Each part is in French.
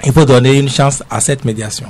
il faut donner une chance à cette médiation.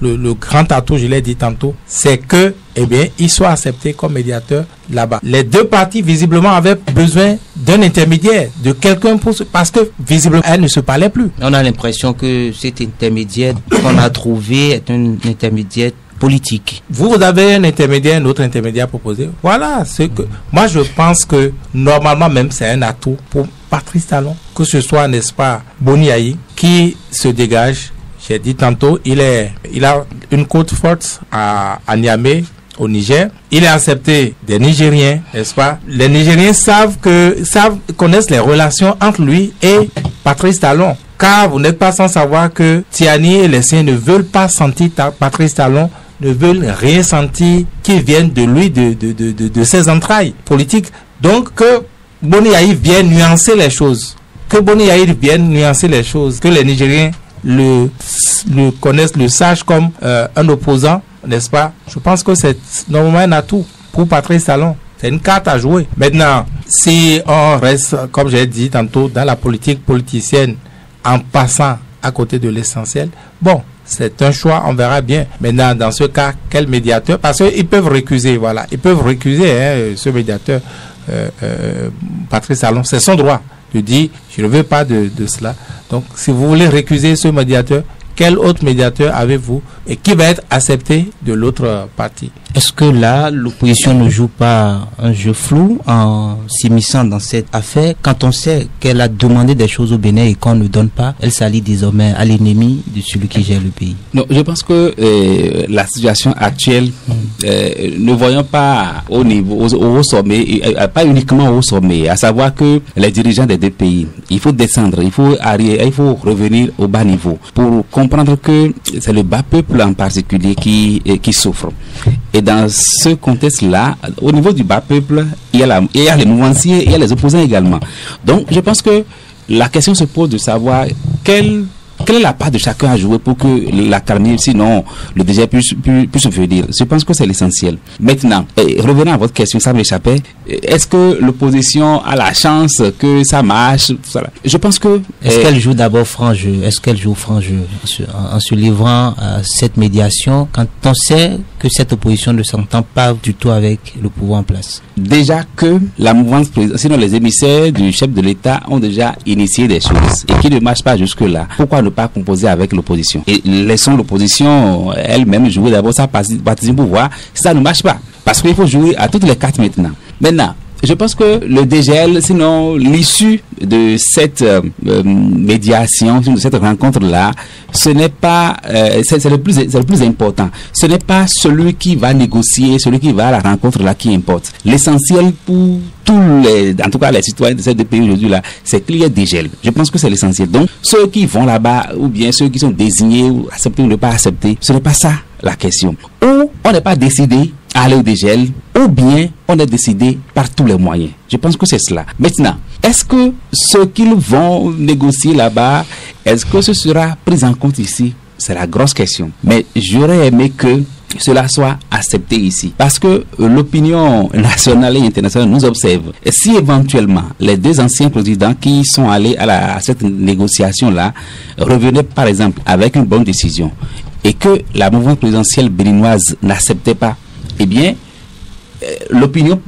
Le grand atout, je l'ai dit tantôt, c'est que, eh bien, il soit accepté comme médiateur là-bas. Les deux parties, visiblement, avaient besoin d'un intermédiaire, de quelqu'un parce que, visiblement, elles ne se parlaient plus. On a l'impression que cet intermédiaire qu'on a trouvé est un intermédiaire politique. Vous avez un intermédiaire, un autre intermédiaire proposé. Voilà, c'est que moi je pense que normalement même c'est un atout pour Patrice Talon, que ce soit, n'est-ce pas, Boni Yayi qui se dégage. J'ai dit tantôt, il a une côte forte à Niamey, au Niger. Il est accepté des Nigériens, n'est-ce pas? Les Nigériens connaissent les relations entre lui et Patrice Talon. Car vous n'êtes pas sans savoir que Tiani et les siens ne veulent pas sentir Patrice Talon, ne veulent rien sentir qui vienne de lui, de ses entrailles politiques. Donc que Boni Yayi vienne nuancer les choses. Que les Nigériens le connaissent, le sachent comme un opposant, n'est-ce pas? Je pense que c'est normalement un atout pour Patrice Talon. C'est une carte à jouer. Maintenant, si on reste, comme j'ai dit tantôt, dans la politique politicienne, en passant à côté de l'essentiel, bon, c'est un choix, on verra bien. Maintenant, dans ce cas, quel médiateur? Parce qu'ils peuvent récuser, voilà. Ils peuvent récuser ce médiateur, Patrice Talon. C'est son droit de dire, je ne veux pas de cela. Donc, si vous voulez récuser ce médiateur, quel autre médiateur avez-vous et qui va être accepté de l'autre partie? Est-ce que là, l'opposition ne joue pas un jeu flou en s'immisçant dans cette affaire quand on sait qu'elle a demandé des choses au Bénin et qu'on ne donne pas, elle s'allie désormais à l'ennemi de celui qui gère le pays? Non, je pense que la situation actuelle, ne voyons pas au niveau, au sommet, pas uniquement au sommet, à savoir que les dirigeants des deux pays, il faut descendre, il faut revenir au bas niveau pour comprendre que c'est le bas peuple en particulier qui souffre. Et dans ce contexte-là, au niveau du bas peuple, il y a les mouvanciers, il y a les opposants également. Donc, je pense que la question se pose de savoir quelle est la part de chacun à jouer pour que la calmer, sinon le DG puisse venir. Je pense que c'est l'essentiel. Maintenant, revenons à votre question, ça m'échappait. Est-ce que l'opposition a la chance que ça marche? Je pense que... Est-ce qu'elle joue d'abord franc jeu? Est-ce qu'elle joue franc jeu en se livrant à cette médiation quand on sait que cette opposition ne s'entend pas du tout avec le pouvoir en place? Déjà que la mouvance présidentielle, sinon les émissaires du chef de l'État ont déjà initié des choses et qui ne marchent pas jusque-là. Pourquoi ne pas composer avec l'opposition? Et laissons l'opposition elle-même jouer d'abord sa partie du pouvoir si ça ne marche pas. Parce qu'il faut jouer à toutes les cartes maintenant. Maintenant, je pense que le DGL, sinon l'issue de cette médiation, de cette rencontre-là, ce n'est pas, c'est le plus important. Ce n'est pas celui qui va négocier, celui qui va à la rencontre-là qui importe. L'essentiel pour en tout cas les citoyens de ces deux pays aujourd'hui-là, c'est qu'il y ait DGL. Je pense que c'est l'essentiel. Donc, ceux qui vont là-bas, ou bien ceux qui sont désignés, ou acceptés ou ne pas acceptés, ce n'est pas ça la question. Ou on n'est pas décidé à aller au DGL, ou bien on est décidé par tous les moyens. Je pense que c'est cela. Maintenant, est-ce que ce qu'ils vont négocier là-bas, est-ce que ce sera pris en compte ici? C'est la grosse question. Mais j'aurais aimé que cela soit accepté ici. Parce que l'opinion nationale et internationale nous observe. Et si éventuellement les deux anciens présidents qui sont allés à cette négociation-là revenaient par exemple avec une bonne décision et que la mouvance présidentielle béninoise n'acceptait pas, eh bien, l'opinion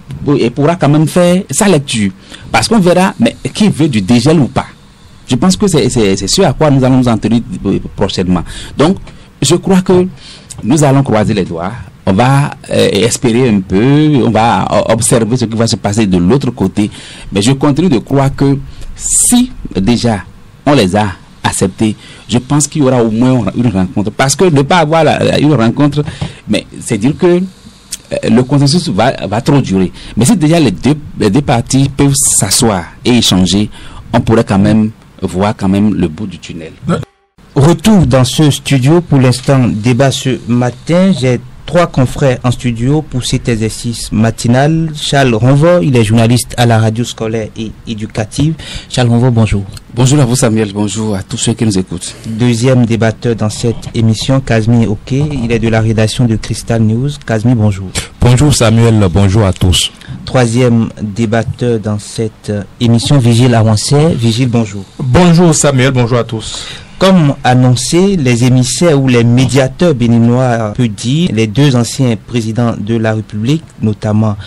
pourra quand même faire sa lecture. Parce qu'on verra, mais qui veut du dégel ou pas. Je pense que c'est ce à quoi nous allons nous en tenir prochainement. Donc, je crois que nous allons croiser les doigts. On va espérer un peu, on va observer ce qui va se passer de l'autre côté. Mais je continue de croire que si déjà on les a acceptés, je pense qu'il y aura au moins une rencontre. Parce que ne pas avoir une rencontre, mais c'est dire que le consensus va trop durer. Mais si déjà les deux parties peuvent s'asseoir et échanger, on pourrait quand même voir le bout du tunnel. Retour dans ce studio pour l'instant débat ce matin. J'ai 3 confrères en studio pour cet exercice matinal. Charles Ronvaux, il est journaliste à la radio scolaire et éducative. Charles Ronvaux, bonjour. Bonjour à vous Samuel, bonjour à tous ceux qui nous écoutent. Deuxième débatteur dans cette émission, Kazmi Oké, il est de la rédaction de Crystal News. Kazmi, bonjour. Bonjour Samuel, bonjour à tous. Troisième débatteur dans cette émission, Vigile Avancé. Vigile, bonjour. Bonjour Samuel, bonjour à tous. Comme annoncé, les émissaires ou les médiateurs béninois, peut dire, les deux anciens présidents de la République, notamment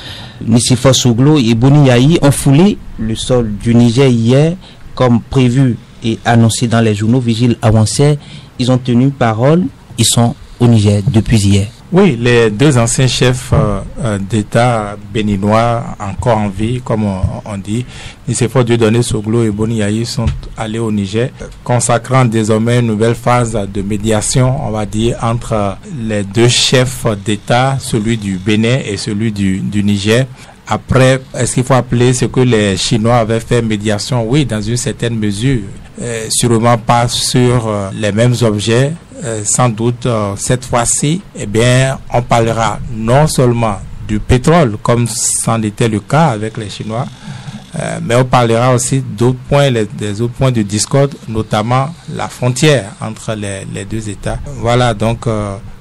Nicéphore Soglo et Boni Yayi, ont foulé le sol du Niger hier, comme prévu et annoncé dans les journaux. Vigile Awansé, ils ont tenu parole, ils sont au Niger depuis hier. Oui, les deux anciens chefs d'État béninois encore en vie, comme on dit, Nicéphore Dieudonné Soglo et Boni Yayi, sont allés au Niger, consacrant désormais une nouvelle phase de médiation, on va dire, entre les deux chefs d'État, celui du Bénin et celui du Niger. Après, est-ce qu'il faut appeler ce que les Chinois avaient fait médiation? Oui, dans une certaine mesure, sûrement pas sur les mêmes objets. Sans doute, cette fois-ci, eh bien, on parlera non seulement du pétrole, comme c'en était le cas avec les Chinois, mais on parlera aussi d'autres points, des autres points de discorde, notamment la frontière entre les deux États. Voilà, donc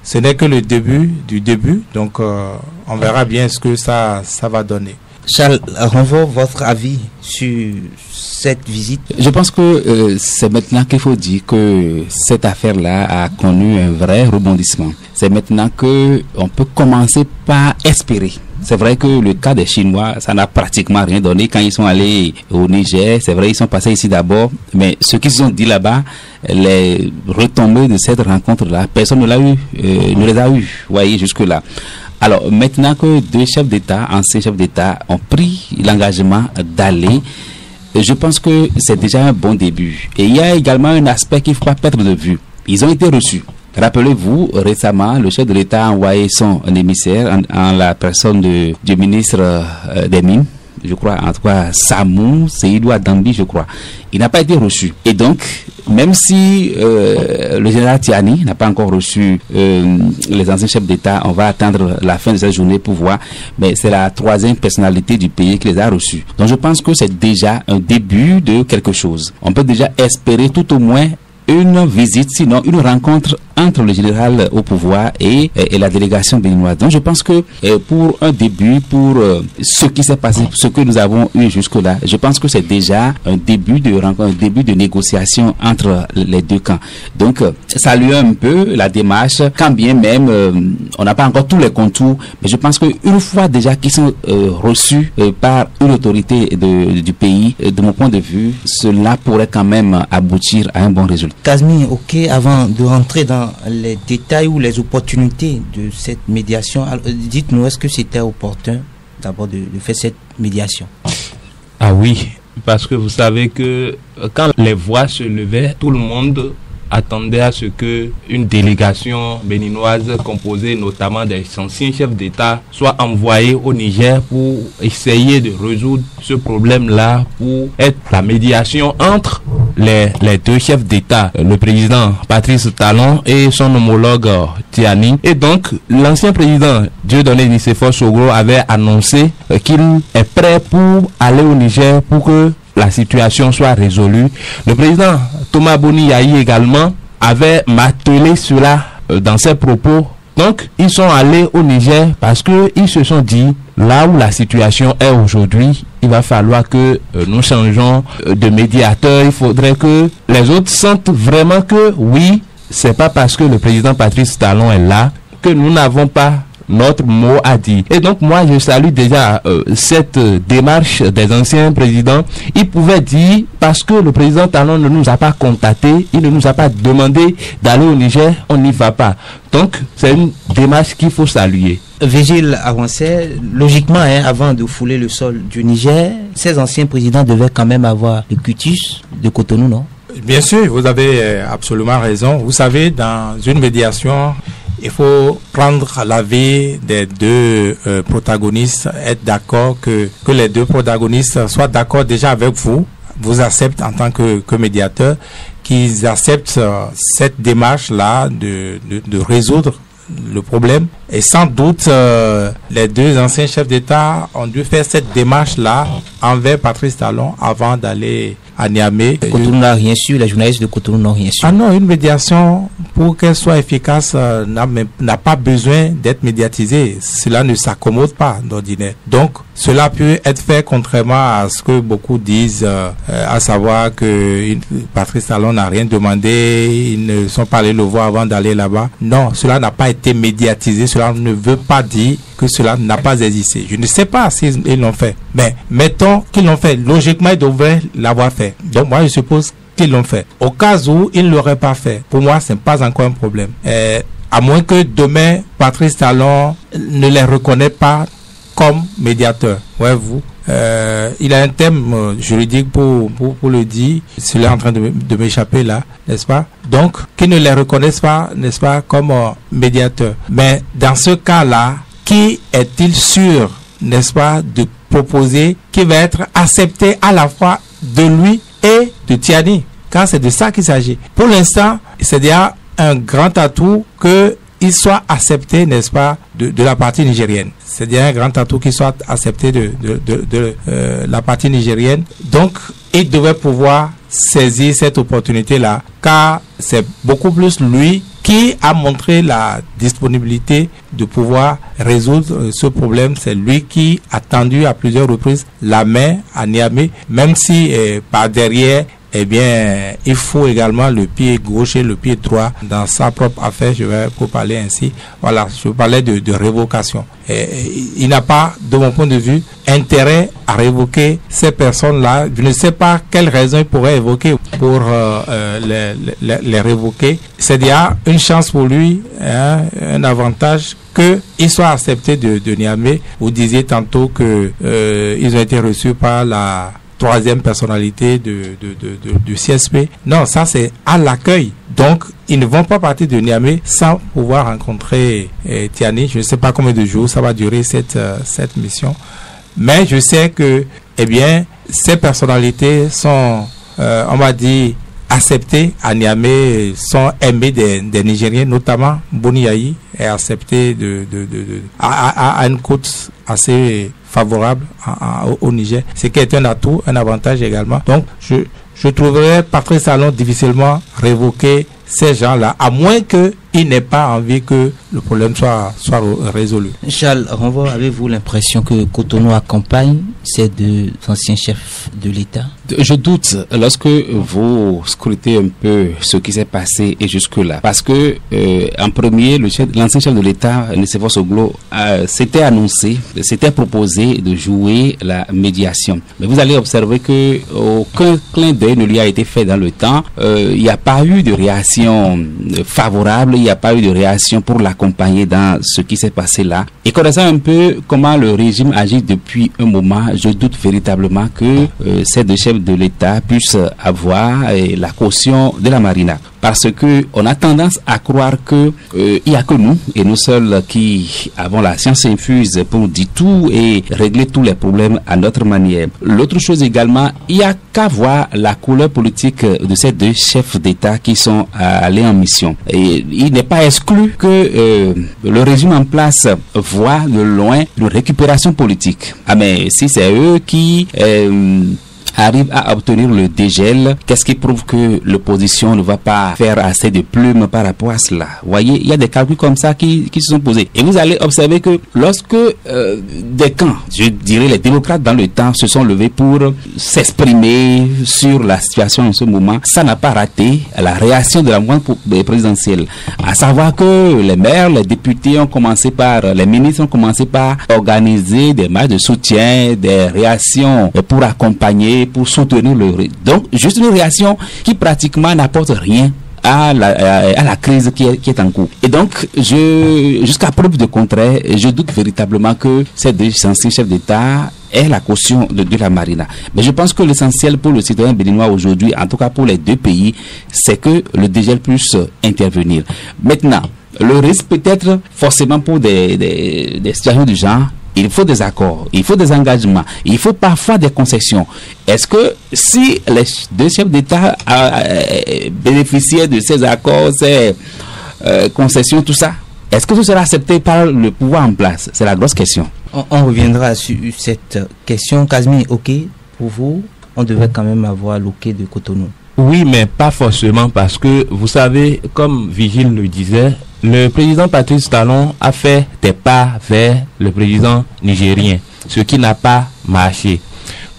ce n'est que le début du début, donc on verra bien ce que ça va donner. Charles Renvo, votre avis sur cette visite? Je pense que c'est maintenant qu'il faut dire que cette affaire-là a connu un vrai rebondissement. C'est maintenant que on peut commencer par espérer. C'est vrai que le cas des Chinois, ça n'a pratiquement rien donné. Quand ils sont allés au Niger, c'est vrai, ils sont passés ici d'abord, mais ce qu'ils ont dit là-bas, les retombées de cette rencontre-là, personne ne l'a eu, ne les a eu, vous voyez, jusque-là. Alors, maintenant que deux chefs d'État, anciens chefs d'État, ont pris l'engagement d'aller, je pense que c'est déjà un bon début. Et il y a également un aspect qu'il ne faut pas perdre de vue. Ils ont été reçus. Rappelez-vous, récemment, le chef de l'État a envoyé son émissaire en la personne du ministre des Mines, je crois, en tout cas, Samou, Seydou Adambi, je crois. Il n'a pas été reçu. Et donc, même si le général Tiani n'a pas encore reçu les anciens chefs d'État, on va attendre la fin de cette journée pour voir, mais c'est la troisième personnalité du pays qui les a reçus. Donc je pense que c'est déjà un début de quelque chose. On peut déjà espérer tout au moins une visite, sinon une rencontre entre le général au pouvoir et la délégation béninoise. Donc je pense que pour un début, pour ce qui s'est passé, ce que nous avons eu jusque-là, je pense que c'est déjà un début de rencontre, un début de négociation entre les deux camps. Donc saluer un peu la démarche, quand bien même on n'a pas encore tous les contours, mais je pense qu'une fois déjà qu'ils sont reçus par une autorité du pays, de mon point de vue, cela pourrait quand même aboutir à un bon résultat. Kazmi, ok, avant de rentrer dans les détails ou les opportunités de cette médiation, dites-nous, est-ce que c'était opportun d'abord de faire cette médiation? Ah oui, parce que vous savez que quand les voix se levaient, tout le monde attendait à ce que une délégation béninoise composée notamment des anciens chefs d'État soit envoyée au Niger pour essayer de résoudre ce problème-là, pour être la médiation entre les deux chefs d'État, le président Patrice Talon et son homologue Tiani. Et donc, l'ancien président Dieudonné Nicéphore Soglo avait annoncé qu'il est prêt pour aller au Niger pour que la situation soit résolue. Le président Thomas Boni Yayi également avait martelé cela dans ses propos. Donc, ils sont allés au Niger parce qu'ils se sont dit, là où la situation est aujourd'hui, il va falloir que nous changeons de médiateur. Il faudrait que les autres sentent vraiment que oui, c'est pas parce que le président Patrice Talon est là que nous n'avons pas notre mot à dire. Et donc moi je salue déjà cette démarche des anciens présidents. Ils pouvaient dire, parce que le président Talon ne nous a pas contacté, il ne nous a pas demandé d'aller au Niger, on n'y va pas. Donc c'est une démarche qu'il faut saluer. Vigile Awansé, logiquement, avant de fouler le sol du Niger, ces anciens présidents devaient quand même avoir le cutus de Cotonou, non? Bien sûr, vous avez absolument raison. Vous savez, dans une médiation, il faut prendre l'avis des deux protagonistes, être d'accord que les deux protagonistes soient d'accord déjà avec vous acceptent en tant que médiateur, qu'ils acceptent cette démarche-là de résoudre le problème. Et sans doute, les deux anciens chefs d'État ont dû faire cette démarche-là envers Patrice Talon avant d'aller à Niamey. Cotonou n'a rien su, les journalistes de Cotonou n'ont rien su. Ah non, une médiation, pour qu'elle soit efficace, n'a pas besoin d'être médiatisée. Cela ne s'accommode pas d'ordinaire. Donc, cela peut être fait contrairement à ce que beaucoup disent, à savoir que Patrice Talon n'a rien demandé, ils ne sont pas allés le voir avant d'aller là-bas. Non, cela n'a pas été médiatisé, cela ne veut pas dire que cela n'a pas existé. Je ne sais pas s'ils l'ont fait, mais mettons qu'ils l'ont fait. Logiquement, ils devraient l'avoir fait. Donc moi, je suppose qu'ils l'ont fait. Au cas où ils ne l'auraient pas fait, pour moi, ce n'est pas encore un problème. À moins que demain, Patrice Talon ne les reconnaît pas comme médiateur. Ouais, vous. Il a un thème juridique pour le dire. Cela est en train de m'échapper là, n'est-ce pas? Donc, qu'ils ne les reconnaissent pas, n'est-ce pas, comme médiateur. Mais dans ce cas-là, qui est-il sûr, n'est-ce pas, de proposer qui va être accepté à la fois de lui et de Tiani? Car c'est de ça qu'il s'agit. Pour l'instant, c'est déjà un grand atout qu'il soit accepté, n'est-ce pas, de la partie nigérienne. C'est déjà un grand atout qu'il soit accepté de la partie nigérienne. Donc, il devait pouvoir saisir cette opportunité-là, car c'est beaucoup plus lui qui a montré la disponibilité de pouvoir résoudre ce problème. C'est lui qui a tendu à plusieurs reprises la main à Niamey, même si par derrière, eh bien, il faut également le pied gauche et le pied droit dans sa propre affaire. Je vais pour parler ainsi. Voilà, je parlais de révocation. Il n'a pas, de mon point de vue, intérêt à révoquer ces personnes-là. Je ne sais pas quelles raisons il pourrait évoquer pour les révoquer. C'est déjà une chance pour lui, hein, un avantage qu'il soit accepté de Niamey. Vous disiez tantôt que ils ont été reçus par la troisième personnalité du CSP. Non, ça c'est à l'accueil. Donc, ils ne vont pas partir de Niamey sans pouvoir rencontrer Tiani. Je ne sais pas combien de jours ça va durer cette mission. Mais je sais que, eh bien, ces personnalités sont, on va dire, acceptées à Niamey, sont aimées des Nigériens, notamment Boni Yayi est accepté à une cote assez favorable au Niger, ce qui est un atout, un avantage également. Donc, je trouverais Patrice Talon difficilement révoquer ces gens-là, à moins qu'ils n'aient pas envie que le problème soit résolu. Charles Renvoi, avez-vous l'impression que Cotonou accompagne ces deux anciens chefs de l'État? Je doute lorsque vous scrutez un peu ce qui s'est passé et jusque-là. Parce que, en premier, l'ancien chef de l'État, Nicéphore Soglo, s'était annoncé, s'était proposé de jouer la médiation. Mais vous allez observer que aucun clin d'œil ne lui a été fait dans le temps. Il n'y a pas eu de réaction favorable, il n'y a pas eu de réaction pour l'accompagner dans ce qui s'est passé là. Et connaissant un peu comment le régime agit depuis un moment, je doute véritablement que ces deux chefs de l'État puissent avoir la caution de la Marina. Parce que on a tendance à croire que il n'y a que nous et nous seuls qui avons la science infuse pour dire tout et régler tous les problèmes à notre manière. L'autre chose également, il n'y a qu'à voir la couleur politique de ces deux chefs d'État qui sont allés en mission. Et il n'est pas exclu que le régime en place voit de loin une récupération politique. Ah mais si c'est eux qui arrive à obtenir le dégel, qu'est-ce qui prouve que l'opposition ne va pas faire assez de plumes par rapport à cela? Vous voyez, il y a des calculs comme ça qui se sont posés. Et vous allez observer que lorsque des camps, je dirais les démocrates dans le temps, se sont levés pour s'exprimer sur la situation en ce moment, ça n'a pas raté la réaction de la mouvance présidentielle. À savoir que les maires, les députés ont commencé les ministres ont commencé par organiser des marches de soutien, des réactions pour accompagner, pour soutenir donc juste une réaction qui pratiquement n'apporte rien à la crise qui est en cours. Et donc jusqu'à preuve de contraire, je doute véritablement que ces deux anciens chefs d'État aient la caution de la Marina. Mais je pense que l'essentiel pour le citoyen béninois aujourd'hui, en tout cas pour les deux pays, c'est que le dégel puisse intervenir. Maintenant, le risque peut-être forcément pour des situations du genre, il faut des accords, il faut des engagements, il faut parfois des concessions. Est-ce que si les deux chefs d'État bénéficiaient de ces accords, ces concessions, tout ça, est-ce que ce sera accepté par le pouvoir en place? C'est la grosse question. On reviendra sur cette question. Kazmi, ok pour vous? on devait quand même avoir l'OK de Cotonou. Oui, mais pas forcément, parce que vous savez, comme Vigile le disait, le président Patrice Talon a fait des pas vers le président nigérien, ce qui n'a pas marché.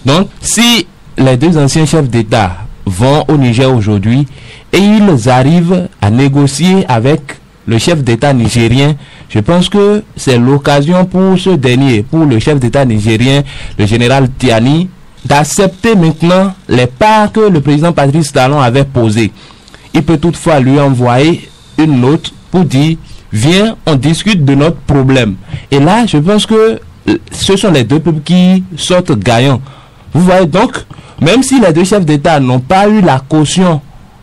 Donc, si les deux anciens chefs d'État vont au Niger aujourd'hui et ils arrivent à négocier avec le chef d'État nigérien, je pense que c'est l'occasion pour ce dernier, pour le chef d'État nigérien, le général Tiani, d'accepter maintenant les pas que le président Patrice Talon avait posés. Il peut toutefois lui envoyer une note pour dire, viens, on discute de notre problème. Et là, je pense que ce sont les deux peuples qui sortent gagnants. Vous voyez donc, même si les deux chefs d'État n'ont pas eu la caution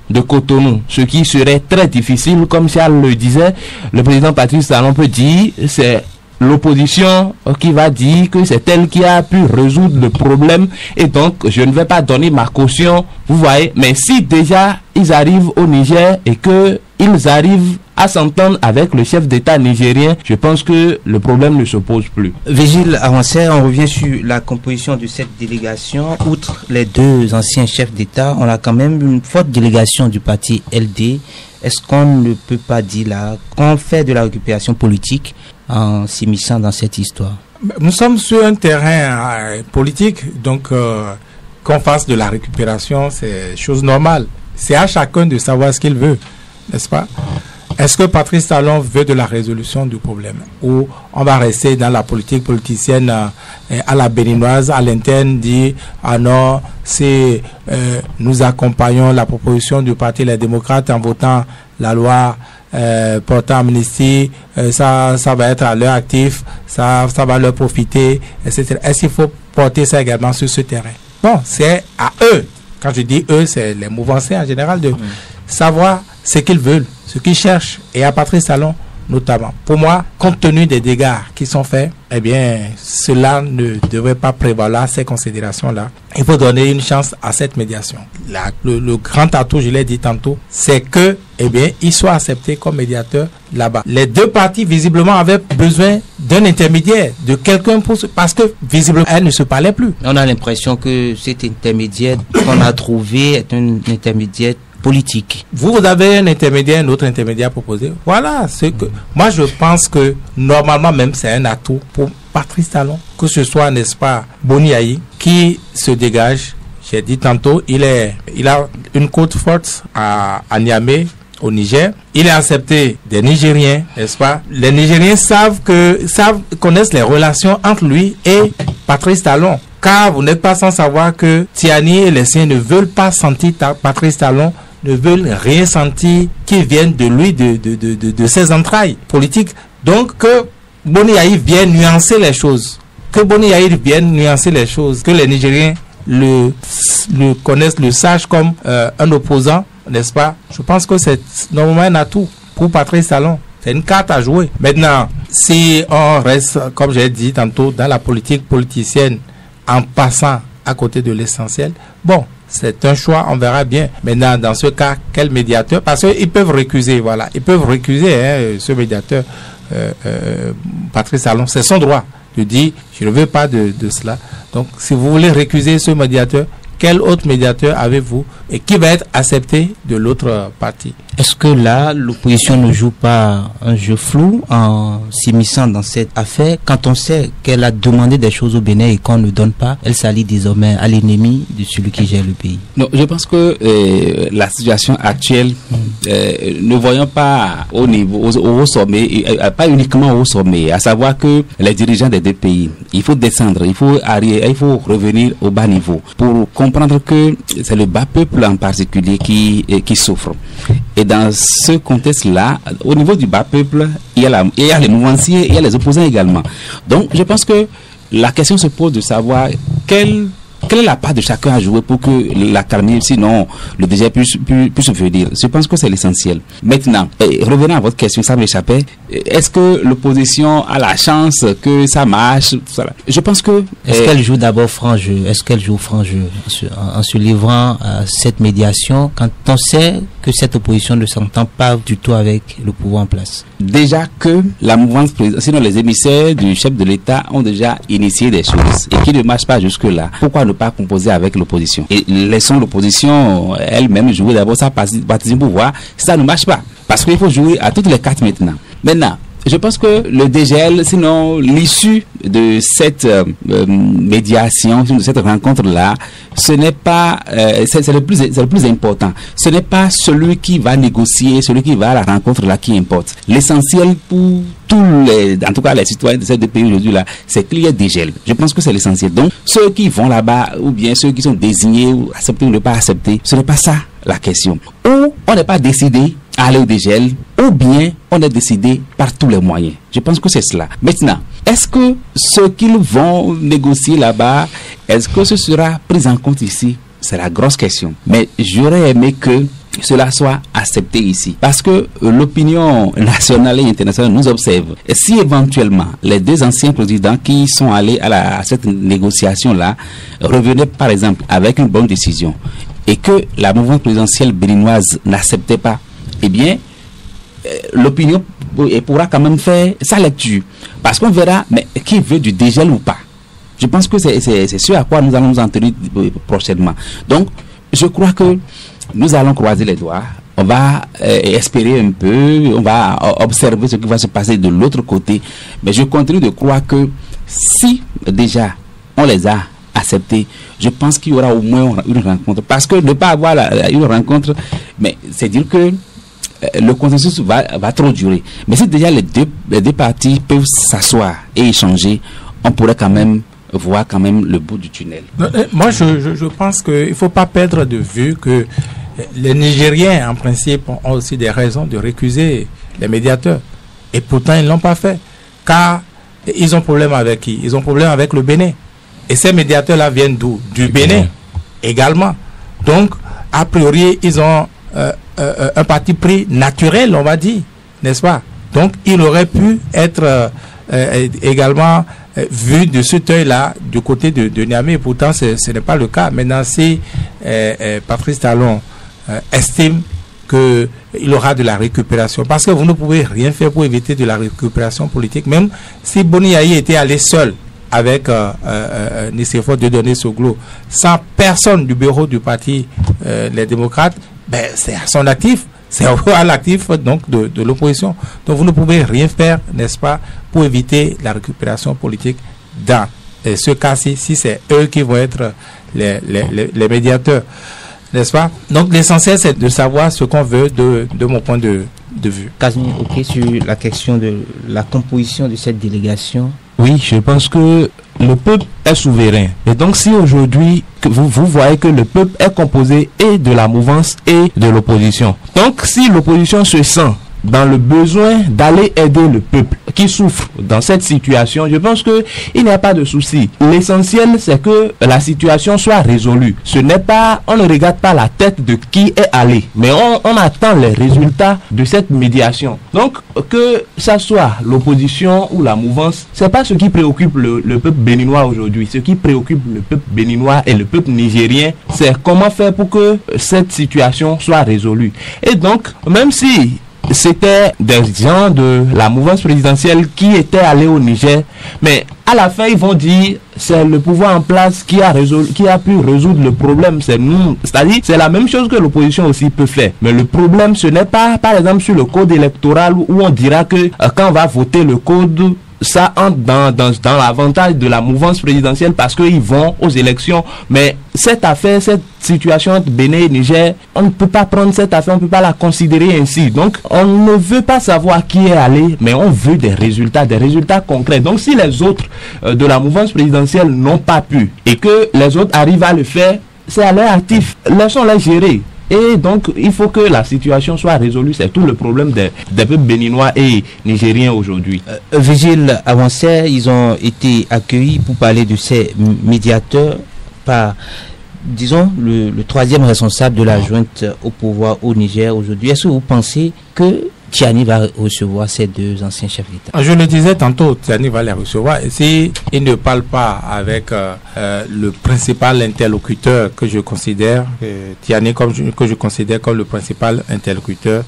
de Cotonou, ce qui serait très difficile, comme Charles le disait, le président Patrice Talon peut dire, c'est l'opposition qui va dire que c'est elle qui a pu résoudre le problème et donc je ne vais pas donner ma caution, vous voyez. Mais si déjà ils arrivent au Niger et que ils arrivent à s'entendre avec le chef d'État nigérien, je pense que le problème ne se pose plus. Vigile Avancé, on revient sur la composition de cette délégation. Outre les deux anciens chefs d'État, on a quand même une forte délégation du parti LD. Est-ce qu'on ne peut pas dire là qu'on fait de la récupération politique en s'immisçant dans cette histoire? Nous sommes sur un terrain politique, donc qu'on fasse de la récupération, c'est chose normale. C'est à chacun de savoir ce qu'il veut, n'est-ce pas? Est-ce que Patrice Talon veut de la résolution du problème ou on va rester dans la politique politicienne à la béninoise, à l'interne, dire ah non, c'est nous accompagnons la proposition du Parti Les Démocrates en votant la loi portant amnistie, ça va être à leur actif, ça va leur profiter, etc. Est-ce qu'il faut porter ça également sur ce terrain? Bon, c'est à eux. Quand je dis eux, c'est les mouvanciers en général de savoir ce qu'ils veulent, ce qu'ils cherchent, et à Patrice Talon notamment. Pour moi, compte tenu des dégâts qui sont faits, eh bien, cela ne devrait pas prévaloir ces considérations-là. Il faut donner une chance à cette médiation. Le grand atout, je l'ai dit tantôt, c'est que, eh bien, il soit accepté comme médiateur là-bas. Les deux parties, visiblement, avaient besoin d'un intermédiaire, de quelqu'un parce que, visiblement, elles ne se parlaient plus. On a l'impression que cet intermédiaire qu'on a trouvé est un intermédiaire politique. Vous avez un intermédiaire, un autre intermédiaire proposé. Voilà ce que moi je pense que normalement même c'est un atout pour Patrice Talon, que ce soit, n'est-ce pas, Boni Yayi qui se dégage. J'ai dit tantôt, il a une côte forte à Niamey, au Niger. Il est accepté des Nigériens, n'est-ce pas? Les Nigériens connaissent les relations entre lui et Patrice Talon. Car vous n'êtes pas sans savoir que Tiani et les siens ne veulent pas sentir Patrice Talon, ne veulent rien sentir qui vienne de lui, de ses entrailles politiques. Donc que Boni Yayi vienne nuancer les choses. Que Boni Yayi vienne nuancer les choses. Que les Nigériens le connaissent, le sachent comme un opposant, n'est-ce pas? Je pense que c'est normalement un atout pour Patrice Talon. C'est une carte à jouer. Maintenant, si on reste, comme j'ai dit tantôt, dans la politique politicienne, en passant à côté de l'essentiel, bon, c'est un choix, on verra bien. Maintenant, dans ce cas, quel médiateur? Parce qu'ils peuvent récuser, voilà. Ils peuvent récuser ce médiateur, Patrice Talon. C'est son droit de dire, je ne veux pas de cela. Donc, si vous voulez récuser ce médiateur, quel autre médiateur avez-vous et qui va être accepté de l'autre partie? Est-ce que là, l'opposition ne joue pas un jeu flou en s'immisçant dans cette affaire quand on sait qu'elle a demandé des choses au Bénin et qu'on ne donne pas, elle s'allie désormais à l'ennemi de celui qui gère le pays? Non, je pense que la situation actuelle, ne voyons pas au niveau, au sommet, pas uniquement au sommet, à savoir que les dirigeants des deux pays, il faut descendre, il faut revenir au bas niveau pour comprendre que c'est le bas peuple en particulier qui souffre. Et dans ce contexte-là, au niveau du bas peuple, il y a les mouvanciers, il y a les opposants également. Donc, je pense que la question se pose de savoir quelle est la part de chacun à jouer pour que la calmer, sinon le dégel puisse venir. Je pense que c'est l'essentiel. Maintenant, revenons à votre question, ça m'échappait. Est-ce que l'opposition a la chance que ça marche? Je pense que... Est-ce qu'elle joue d'abord franc jeu? Est-ce qu'elle joue franc jeu en se livrant à cette médiation quand on sait que cette opposition ne s'entend pas du tout avec le pouvoir en place? Déjà que la mouvance présidentielle, sinon les émissaires du chef de l'État ont déjà initié des choses et qui ne marchent pas jusque-là. Pourquoi ne pas composer avec l'opposition. Et laissons l'opposition elle-même jouer d'abord sa partie du pouvoir. Ça ne marche pas. Parce qu'il faut jouer à toutes les cartes maintenant. Maintenant, je pense que le DGL, sinon l'issue de cette médiation, de cette rencontre-là, ce n'est pas, c'est le plus important. Ce n'est pas celui qui va négocier, celui qui va à la rencontre-là qui importe. L'essentiel pour en tout cas les citoyens de ces deux pays aujourd'hui-là, c'est qu'il y ait DGL. Je pense que c'est l'essentiel. Donc, ceux qui vont là-bas, ou bien ceux qui sont désignés, ou acceptés ou ne pas acceptés, ce n'est pas ça la question. Ou on n'est pas décidé à aller au DGL, ou bien on est décidé par tous les moyens. Je pense que c'est cela. Maintenant, est-ce que ce qu'ils vont négocier là-bas, est-ce que ce sera pris en compte ici? C'est la grosse question. Mais j'aurais aimé que cela soit accepté ici. Parce que l'opinion nationale et internationale nous observe. Et si éventuellement les deux anciens présidents qui sont allés à cette négociation-là revenaient par exemple avec une bonne décision et que la mouvance présidentielle béninoise n'acceptait pas, eh bien, l'opinion pourra quand même faire sa lecture. Parce qu'on verra, mais qui veut du dégel ou pas. Je pense que c'est ce à quoi nous allons nous en tenir prochainement. Donc, je crois que nous allons croiser les doigts. On va espérer un peu, on va observer ce qui va se passer de l'autre côté. Mais je continue de croire que si déjà on les a acceptés, je pense qu'il y aura au moins une rencontre. Parce que ne pas avoir une rencontre, mais c'est dire que le consensus va trop durer. Mais si déjà les deux parties peuvent s'asseoir et échanger, on pourrait quand même voir quand même le bout du tunnel. Moi, je pense qu'il ne faut pas perdre de vue que les Nigériens, en principe, ont aussi des raisons de récuser les médiateurs. Et pourtant, ils ne l'ont pas fait. Car ils ont problème avec qui? Ils ont problème avec le Bénin. Et ces médiateurs-là viennent d'où? Du Bénin également. Donc, a priori, ils ont un parti pris naturel, on va dire, n'est-ce pas? Donc, il aurait pu être également vu de ce œil-là du côté de Niamey. Pourtant, ce n'est pas le cas. Maintenant, si Patrice Talon estime qu'il aura de la récupération, parce que vous ne pouvez rien faire pour éviter de la récupération politique, même si Boni Yayi était allé seul avec Nicéphore Dieudonné Soglo, sans personne du bureau du parti les démocrates, ben, c'est à son actif. C'est à l'actif donc de l'opposition. Donc vous ne pouvez rien faire, n'est-ce pas, pour éviter la récupération politique dans ce cas-ci, si c'est eux qui vont être les médiateurs, n'est-ce pas? Donc l'essentiel, c'est de savoir ce qu'on veut de mon point de vue. Kazmi, ok, sur la question de la composition de cette délégation. Oui, je pense que le peuple est souverain. Et donc si aujourd'hui, vous voyez que le peuple est composé et de la mouvance et de l'opposition. Donc si l'opposition se sent dans le besoin d'aller aider le peuple qui souffre dans cette situation, je pense que il n'y a pas de souci. L'essentiel, c'est que la situation soit résolue. Ce n'est pas, on ne regarde pas la tête de qui est allé, mais on attend les résultats de cette médiation. Donc, que ça soit l'opposition ou la mouvance, c'est pas ce qui préoccupe le peuple béninois aujourd'hui. Ce qui préoccupe le peuple béninois et le peuple nigérien, c'est comment faire pour que cette situation soit résolue. Et donc, même si c'était des gens de la mouvance présidentielle qui étaient allés au Niger, mais à la fin ils vont dire c'est le pouvoir en place qui a pu résoudre le problème. C'est nous, c'est-à-dire c'est la même chose que l'opposition aussi peut faire. Mais le problème, ce n'est pas par exemple sur le code électoral où on dira que quand on va voter le code, ça entre dans l'avantage de la mouvance présidentielle parce qu'ils vont aux élections. Mais cette affaire, cette situation entre Bénin et Niger, on ne peut pas prendre cette affaire, on ne peut pas la considérer ainsi. Donc, on ne veut pas savoir qui est allé, mais on veut des résultats concrets. Donc, si les autres de la mouvance présidentielle n'ont pas pu et que les autres arrivent à le faire, c'est à leur actif. Laissons-les gérer. Et donc, il faut que la situation soit résolue. C'est tout le problème des peuples béninois et nigériens aujourd'hui. Vigile Avancé, ils ont été accueillis pour parler de ces médiateurs par, disons, le troisième responsable de la junte au pouvoir au Niger aujourd'hui. Est-ce que vous pensez que Tiani va recevoir ces deux anciens chefs d'État? Je le disais tantôt, Tiani va les recevoir. Et si il ne parle pas avec le principal interlocuteur que je considère, Tiani que je considère comme le principal interlocuteur,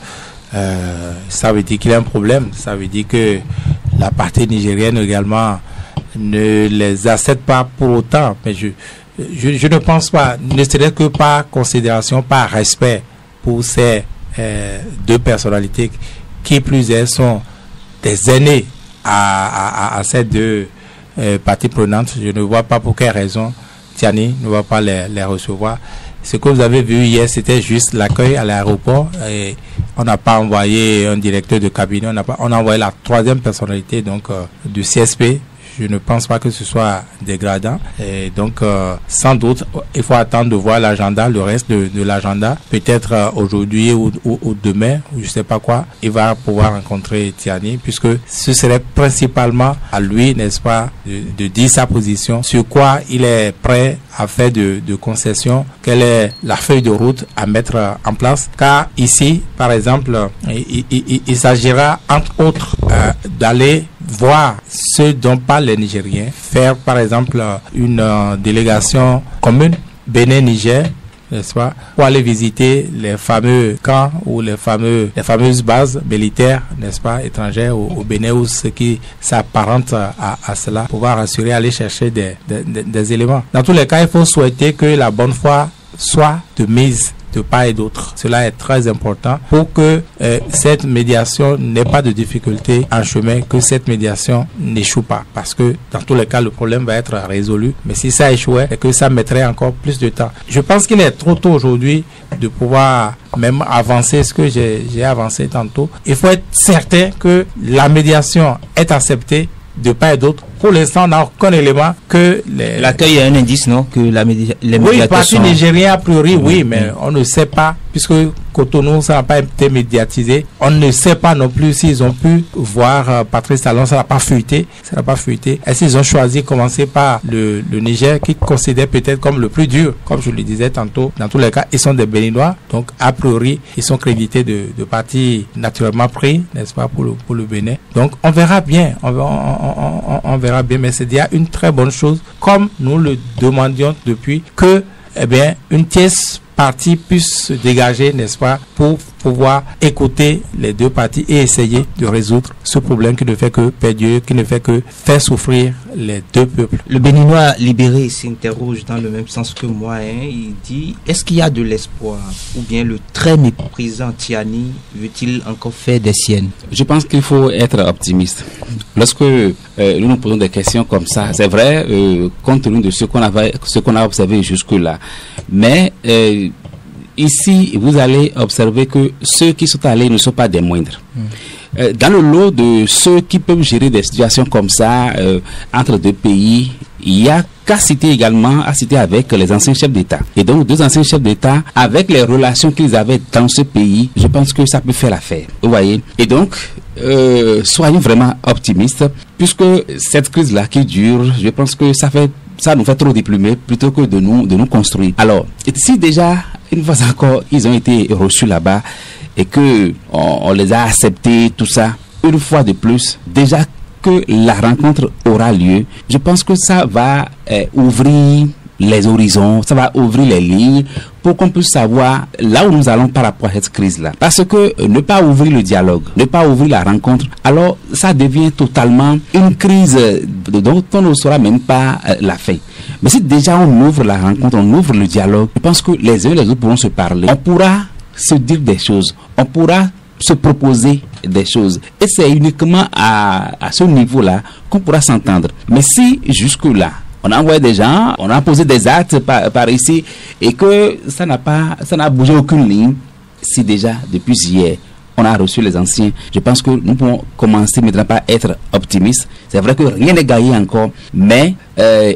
ça veut dire qu'il y a un problème. Ça veut dire que la partie nigérienne également ne les accepte pas pour autant. Mais je ne pense pas, ne serait que par considération, par respect pour ces deux personnalités qui plus est sont des aînés à ces deux parties prenantes. Je ne vois pas pour quelle raison Tiani ne va pas les recevoir. Ce que vous avez vu hier, c'était juste l'accueil à l'aéroport. Et on n'a pas envoyé un directeur de cabinet, on a envoyé la troisième personnalité donc du CSP. Je ne pense pas que ce soit dégradant. Et donc, sans doute, il faut attendre de voir l'agenda, le reste de l'agenda. Peut-être aujourd'hui ou demain, ou je sais pas quoi, il va pouvoir rencontrer Tiani, puisque ce serait principalement à lui, n'est-ce pas, de dire sa position, sur quoi il est prêt à faire de concessions, quelle est la feuille de route à mettre en place. Car ici, par exemple, il s'agira, entre autres, d'aller voir ce dont parlent les Nigériens, faire par exemple une délégation commune Bénin-Niger, n'est-ce pas, pour aller visiter les fameux camps ou les fameuses bases militaires, n'est-ce pas, étrangères au Bénin, ou ce qui s'apparente à cela, pouvoir assurer, aller chercher des éléments. Dans tous les cas, il faut souhaiter que la bonne foi soit de mise de part et d'autre. Cela est très important pour que cette médiation n'ait pas de difficulté en chemin, que cette médiation n'échoue pas. Parce que dans tous les cas, le problème va être résolu. Mais si ça échouait, et que ça mettrait encore plus de temps. Je pense qu'il est trop tôt aujourd'hui de pouvoir même avancer ce que j'ai avancé tantôt. Il faut être certain que la médiation est acceptée de part et d'autre. Pour l'instant, on n'a aucun élément que l'accueil est un indice, non? Que les médiateurs oui, parti nigérien a priori, oui, mais on ne sait pas, puisque Cotonou, ça n'a pas été médiatisé. On ne sait pas non plus s'ils ont pu voir Patrice Talon, ça n'a pas fuité. Est-ce qu'ils ont choisi de commencer par le Niger, qui considère peut-être comme le plus dur, comme je le disais tantôt. Dans tous les cas, ils sont des Béninois, donc a priori, ils sont crédités de partis naturellement pris, n'est-ce pas, pour le Bénin. Donc, on verra bien, on verra bien, mais c'est déjà une très bonne chose, comme nous le demandions depuis, que, une tierce partie puisse se dégager, n'est-ce pas, pour pouvoir écouter les deux parties et essayer de résoudre ce problème qui ne fait que perdurer, qui ne fait que faire souffrir les deux peuples. Le Béninois libéré s'interroge dans le même sens que moi. Il dit, est-ce qu'il y a de l'espoir, ou bien le très méprisant Tiani veut-il encore faire des siennes? Je pense qu'il faut être optimiste. Lorsque nous nous posons des questions comme ça, c'est vrai, compte tenu de ce qu'on a observé jusque-là, mais ici, vous allez observer que ceux qui sont allés ne sont pas des moindres. Dans le lot de ceux qui peuvent gérer des situations comme ça entre deux pays, il y a qu'à citer également, avec les anciens chefs d'État. Et donc, deux anciens chefs d'État, avec les relations qu'ils avaient dans ce pays, je pense que ça peut faire l'affaire. Vous voyez? Et donc, soyons vraiment optimistes, puisque cette crise-là qui dure, je pense que ça nous fait trop déplumer plutôt que de nous construire. Alors, si déjà, une fois encore, ils ont été reçus là-bas et que on les a acceptés, tout ça, une fois de plus, déjà que la rencontre aura lieu, je pense que ça va ouvrir les horizons, ça va ouvrir les lignes pour qu'on puisse savoir là où nous allons par rapport à cette crise-là. Parce que ne pas ouvrir le dialogue, ne pas ouvrir la rencontre, alors ça devient totalement une crise dont on ne saura même pas la fin. Mais si déjà on ouvre la rencontre, on ouvre le dialogue, je pense que les uns et les autres pourront se parler. On pourra se dire des choses, on pourra se proposer des choses. Et c'est uniquement à ce niveau-là qu'on pourra s'entendre. Mais si jusque-là, on a envoyé des gens, on a posé des actes par ici et que ça n'a bougé aucune ligne, si déjà depuis hier on a reçu les anciens, je pense que nous pouvons commencer maintenant par être optimistes. C'est vrai que rien n'est gagné encore, mais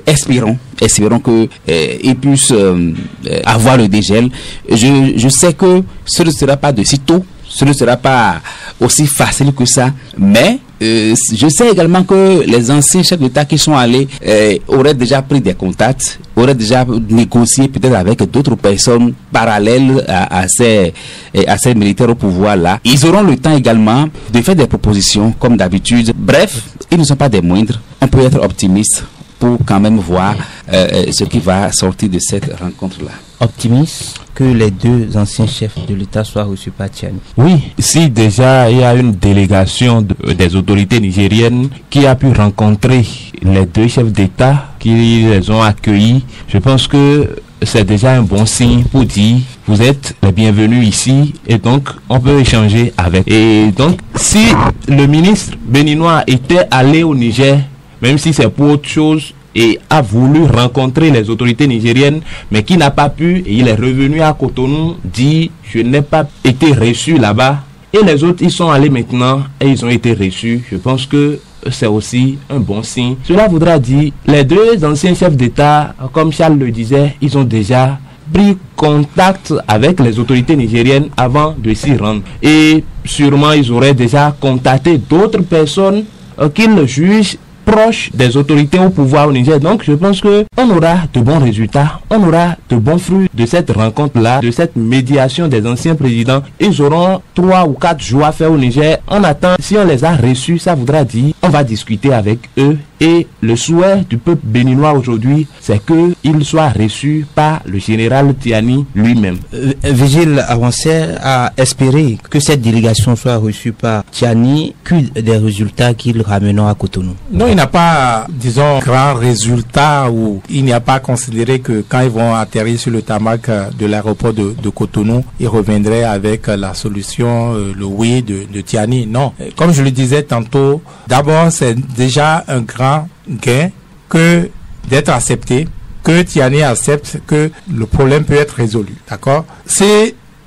espérons qu'ils puissent avoir le dégel. Je sais que ce ne sera pas de sitôt, ce ne sera pas aussi facile que ça, mais je sais également que les anciens chefs d'État qui sont allés auraient déjà pris des contacts, auraient déjà négocié peut-être avec d'autres personnes parallèles à ces militaires au pouvoir là. Ils auront le temps également de faire des propositions comme d'habitude. Bref, ils ne sont pas des moindres. On peut être optimiste pour quand même voir ce qui va sortir de cette rencontre-là. Optimiste que les deux anciens chefs de l'État soient reçus par Tiani. Oui, si déjà il y a une délégation des autorités nigériennes qui a pu rencontrer les deux chefs d'État, qui les ont accueillis. Je pense que c'est déjà un bon signe pour dire vous êtes les bienvenus ici et donc on peut échanger avec. Et donc si le ministre béninois était allé au Niger, même si c'est pour autre chose, et a voulu rencontrer les autorités nigériennes, mais qui n'a pas pu, et il est revenu à Cotonou, dit je n'ai pas été reçu là-bas, et les autres ils sont allés maintenant et ils ont été reçus. Je pense que c'est aussi un bon signe. Cela voudra dire les deux anciens chefs d'État, comme Charles le disait, ils ont déjà pris contact avec les autorités nigériennes avant de s'y rendre, et sûrement ils auraient déjà contacté d'autres personnes qu'ils jugent proche des autorités au pouvoir au Niger. Donc je pense que on aura de bons résultats, on aura de bons fruits de cette rencontre-là, de cette médiation des anciens présidents. Ils auront 3 ou 4 jours à faire au Niger. On attend, si on les a reçus, ça voudra dire on va discuter avec eux. Et le souhait du peuple béninois aujourd'hui, c'est qu'il soit reçu par le général Tiani lui-même. Vigile Avancé a espéré que cette délégation soit reçue par Tiani, que des résultats qu'il ramènera à Cotonou. Non, il n'a pas, disons, grand résultat, ou il n'y a pas considéré que quand ils vont atterrir sur le tarmac de l'aéroport de Cotonou, ils reviendraient avec la solution, le oui de Tiani. Non, comme je le disais tantôt, d'abord c'est déjà un grand gain que d'être accepté, que Tiani accepte que le problème peut être résolu. D'accord? Si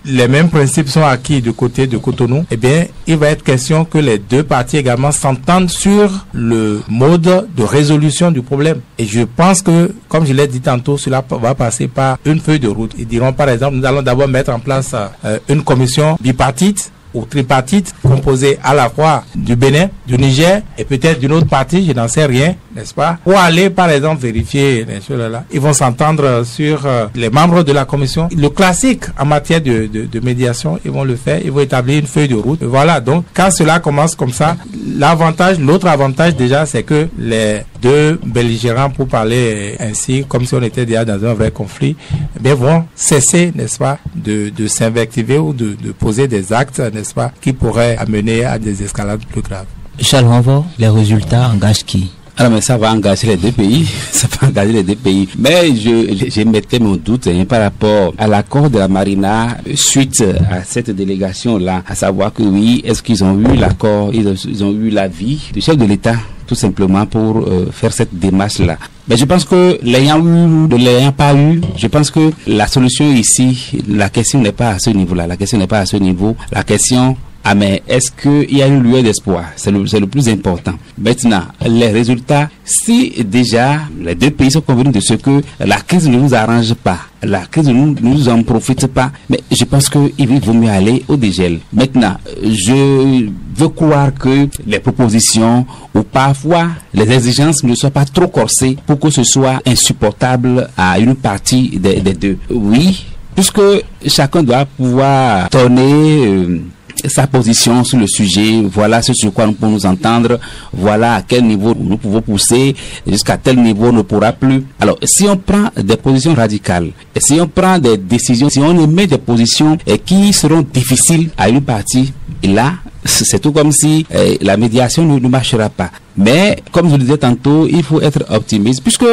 les mêmes principes sont acquis du côté de Cotonou, eh bien, il va être question que les deux parties également s'entendent sur le mode de résolution du problème. Et je pense que, comme je l'ai dit tantôt, cela va passer par une feuille de route. Ils diront, par exemple, nous allons d'abord mettre en place une commission bipartite ou tripartite composée à la fois du Bénin, du Niger et peut-être d'une autre partie, je n'en sais rien, n'est-ce pas? Pour aller, par exemple, vérifier les choses là. Ils vont s'entendre sur les membres de la commission. Le classique en matière de médiation, ils vont le faire, ils vont établir une feuille de route. Et voilà, donc quand cela commence comme ça, l'autre avantage déjà, c'est que les deux belligérants, pour parler ainsi, comme si on était déjà dans un vrai conflit, eh bien, vont cesser, n'est-ce pas, de s'invectiver ou de poser des actes, n'est-ce pas, qui pourraient amener à des escalades plus graves. Charles Renvaux, les résultats engagent qui? Alors, mais ça va engager les deux pays. Ça va engager les deux pays. Mais je mettais mon doute par rapport à l'accord de la Marina suite à cette délégation-là. À savoir que oui, est-ce qu'ils ont eu l'accord, ils ont eu l'avis du chef de l'État, tout simplement pour faire cette démarche-là. Mais je pense que l'ayant eu, ne l'ayant pas eu, je pense que la solution ici, la question n'est pas à ce niveau-là. La question n'est pas à ce niveau. La question, ah mais est-ce qu'il y a une lueur d'espoir? C'est le plus important. Maintenant, les résultats, si déjà les deux pays sont convenus de ce que la crise ne nous arrange pas, la crise ne nous en profite pas, mais je pense qu'il vaut mieux aller au dégel. Maintenant, je veux croire que les propositions ou parfois les exigences ne soient pas trop corsées pour que ce soit insupportable à une partie des deux. Oui, puisque chacun doit pouvoir donner sa position sur le sujet, voilà ce sur quoi nous pouvons nous entendre, voilà à quel niveau nous pouvons pousser, jusqu'à tel niveau on ne pourra plus. Alors, si on prend des positions radicales, et si on prend des décisions, si on émet des positions qui seront difficiles à une partie, et là, c'est tout comme si la médiation ne marchera pas. Mais, comme je le disais tantôt, il faut être optimiste, puisque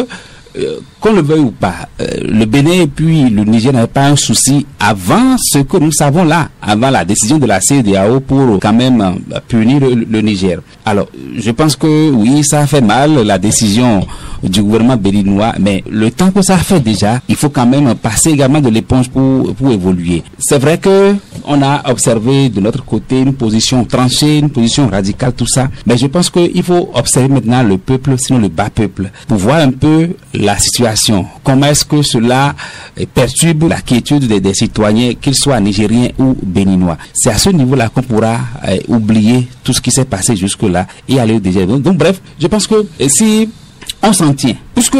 qu'on le veuille ou pas, le Bénin et puis le Niger n'avaient pas un souci avant ce que nous savons là, avant la décision de la CEDEAO pour quand même punir le Niger. Alors, je pense que oui, ça a fait mal, la décision du gouvernement béninois, mais le temps que ça a fait déjà, il faut quand même passer également de l'éponge pour évoluer. C'est vrai que on a observé de notre côté une position tranchée, une position radicale, tout ça, mais je pense qu'il faut observer maintenant le peuple, sinon le bas peuple, pour voir un peu la situation. Comment est-ce que cela perturbe la quiétude des citoyens, qu'ils soient nigériens ou béninois. C'est à ce niveau-là qu'on pourra oublier tout ce qui s'est passé jusque-là et aller au dégel. Donc bref, je pense que si on s'en tient, puisque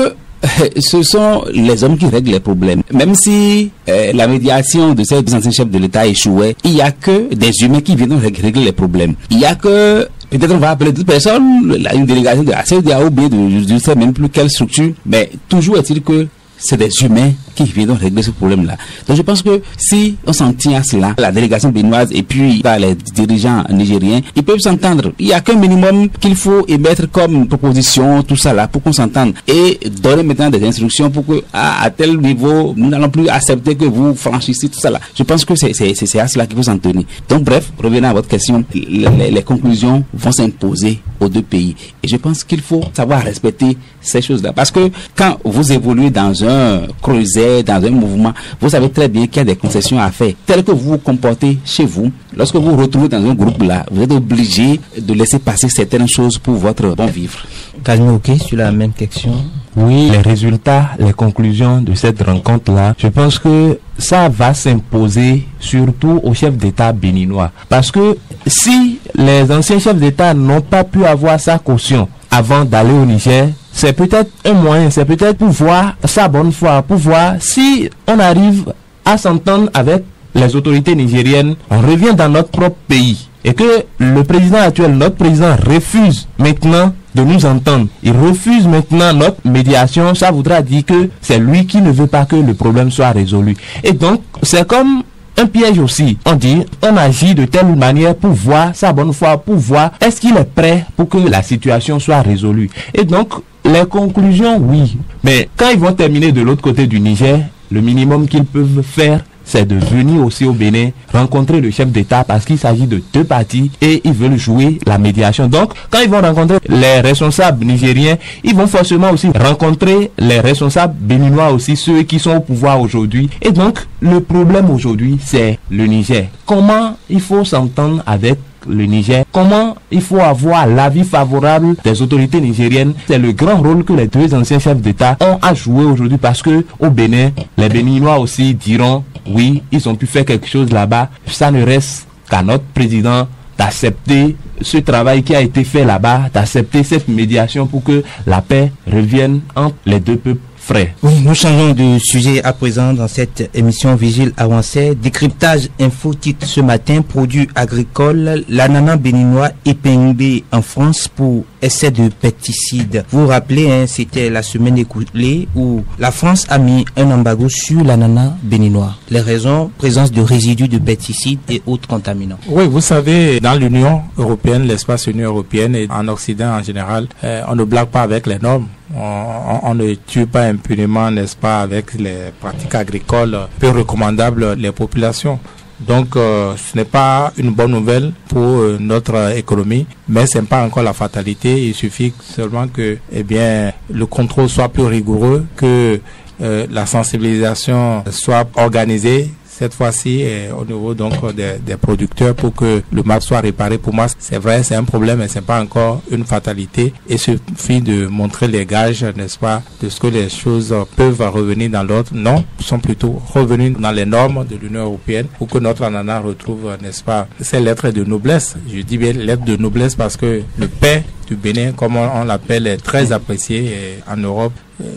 ce sont les hommes qui règlent les problèmes. Même si la médiation de ces anciens chefs de l'État échouait, il n'y a que des humains qui viennent régler les problèmes. Il n'y a que, peut-être on va appeler d'autres personnes, une délégation de la CEDEAO ou bien je ne sais même plus quelle structure, mais toujours est-il que c'est des humains qui viennent régler ce problème-là. Donc je pense que si on s'en tient à cela, la délégation béninoise et puis les dirigeants nigériens, ils peuvent s'entendre. Il n'y a qu'un minimum qu'il faut émettre comme proposition, tout ça là, pour qu'on s'entende. Et donner maintenant des instructions pour que à tel niveau, nous n'allons plus accepter que vous franchissiez tout ça là. Je pense que c'est à cela qu'il faut s'en tenir. Donc bref, revenons à votre question, les conclusions vont s'imposer aux deux pays. Et je pense qu'il faut savoir respecter ces choses-là. Parce que quand vous évoluez dans un creuset, dans un mouvement, vous savez très bien qu'il y a des concessions à faire. Tel que vous vous comportez chez vous, lorsque vous vous retrouvez dans un groupe là, vous êtes obligé de laisser passer certaines choses pour votre bon vivre. Calme, ok, sur la même question. Oui, les résultats, les conclusions de cette rencontre-là, je pense que ça va s'imposer surtout aux chefs d'État béninois. Parce que si les anciens chefs d'État n'ont pas pu avoir sa caution avant d'aller au Niger, c'est peut-être un moyen, c'est peut-être pour voir sa bonne foi, pour voir si on arrive à s'entendre avec les autorités nigériennes, on revient dans notre propre pays. Et que le président actuel, notre président, refuse maintenant de nous entendre. Il refuse maintenant notre médiation. Ça voudra dire que c'est lui qui ne veut pas que le problème soit résolu. Et donc, c'est comme un piège aussi. On dit, on agit de telle manière pour voir sa bonne foi, pour voir est-ce qu'il est prêt pour que la situation soit résolue. Et donc, les conclusions, oui. Mais quand ils vont terminer de l'autre côté du Niger, le minimum qu'ils peuvent faire, c'est de venir aussi au Bénin, rencontrer le chef d'État parce qu'il s'agit de deux parties et ils veulent jouer la médiation. Donc, quand ils vont rencontrer les responsables nigériens, ils vont forcément aussi rencontrer les responsables béninois aussi, ceux qui sont au pouvoir aujourd'hui. Et donc, le problème aujourd'hui, c'est le Niger. Comment il faut s'entendre avec le Niger, comment il faut avoir l'avis favorable des autorités nigériennes. C'est le grand rôle que les deux anciens chefs d'État ont à jouer aujourd'hui parce que au Bénin, les Béninois aussi diront oui, ils ont pu faire quelque chose là-bas. Ça ne reste qu'à notre président d'accepter ce travail qui a été fait là-bas, d'accepter cette médiation pour que la paix revienne entre les deux peuples frères. Oui, nous changeons de sujet à présent dans cette émission Vigile avancée. Décryptage info titre ce matin, produits agricoles, l'ananas béninois épinglé en France pour essai de pesticides. Vous vous rappelez, c'était la semaine écoulée où la France a mis un embargo sur l'ananas béninois. Les raisons, présence de résidus de pesticides et autres contaminants. Oui, vous savez, dans l'Union européenne, l'espace Union européenne et en Occident en général, on ne blague pas avec les normes. On ne tue pas impunément, n'est-ce pas, avec les pratiques agricoles peu recommandables les populations. Donc, ce n'est pas une bonne nouvelle pour notre économie, mais ce n'est pas encore la fatalité. Il suffit seulement que, le contrôle soit plus rigoureux, que la sensibilisation soit organisée. Cette fois-ci, au niveau donc des producteurs pour que le mal soit réparé. Pour moi, c'est vrai, c'est un problème, mais c'est pas encore une fatalité. Il suffit de montrer les gages, n'est-ce pas, de ce que les choses peuvent revenir dans l'ordre. Non, sont plutôt revenus dans les normes de l'Union européenne pour que notre ananas retrouve, n'est-ce pas, ces lettres de noblesse. Je dis bien lettres de noblesse parce que le pain du Bénin, comme on l'appelle, est très apprécié en Europe.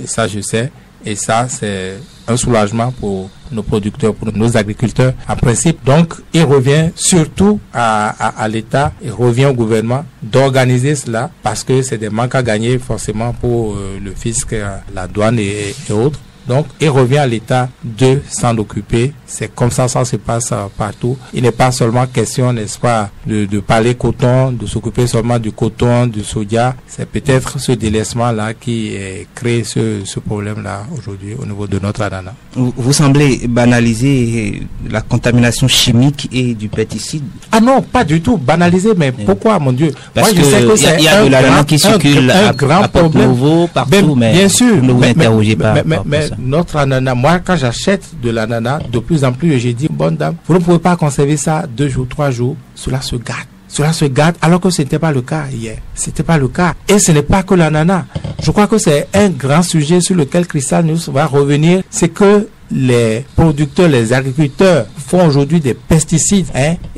Ça, je sais. Et ça, c'est un soulagement pour nos producteurs, pour nos agriculteurs. En principe, donc, il revient surtout à l'État, il revient au gouvernement d'organiser cela parce que c'est des manques à gagner forcément pour le fisc, la douane et autres. Donc, il revient à l'État de s'en occuper. C'est comme ça se passe partout. Il n'est pas seulement question, n'est-ce pas, de parler coton, de s'occuper seulement du coton, du soja. C'est peut-être ce délaissement-là qui crée ce problème-là aujourd'hui au niveau de notre ananas. Vous semblez banaliser la contamination chimique et du pesticide. Ah non, pas du tout banaliser, mais pourquoi, mon Dieu? Parce moi, je sais que c'est y a de l'ananas qui circule un grand problème. Nouveau partout, mais bien sûr, ne vous interrogez pas. Mais notre ananas, moi quand j'achète de l'ananas, de plus en plus, j'ai dit, bonne dame, vous ne pouvez pas conserver ça 2 jours, 3 jours, cela se gâte. Cela se gâte alors que ce n'était pas le cas hier. C'était pas le cas. Et ce n'est pas que l'ananas. Je crois que c'est un grand sujet sur lequel Crystal News va revenir. C'est que les producteurs, les agriculteurs font aujourd'hui des pesticides,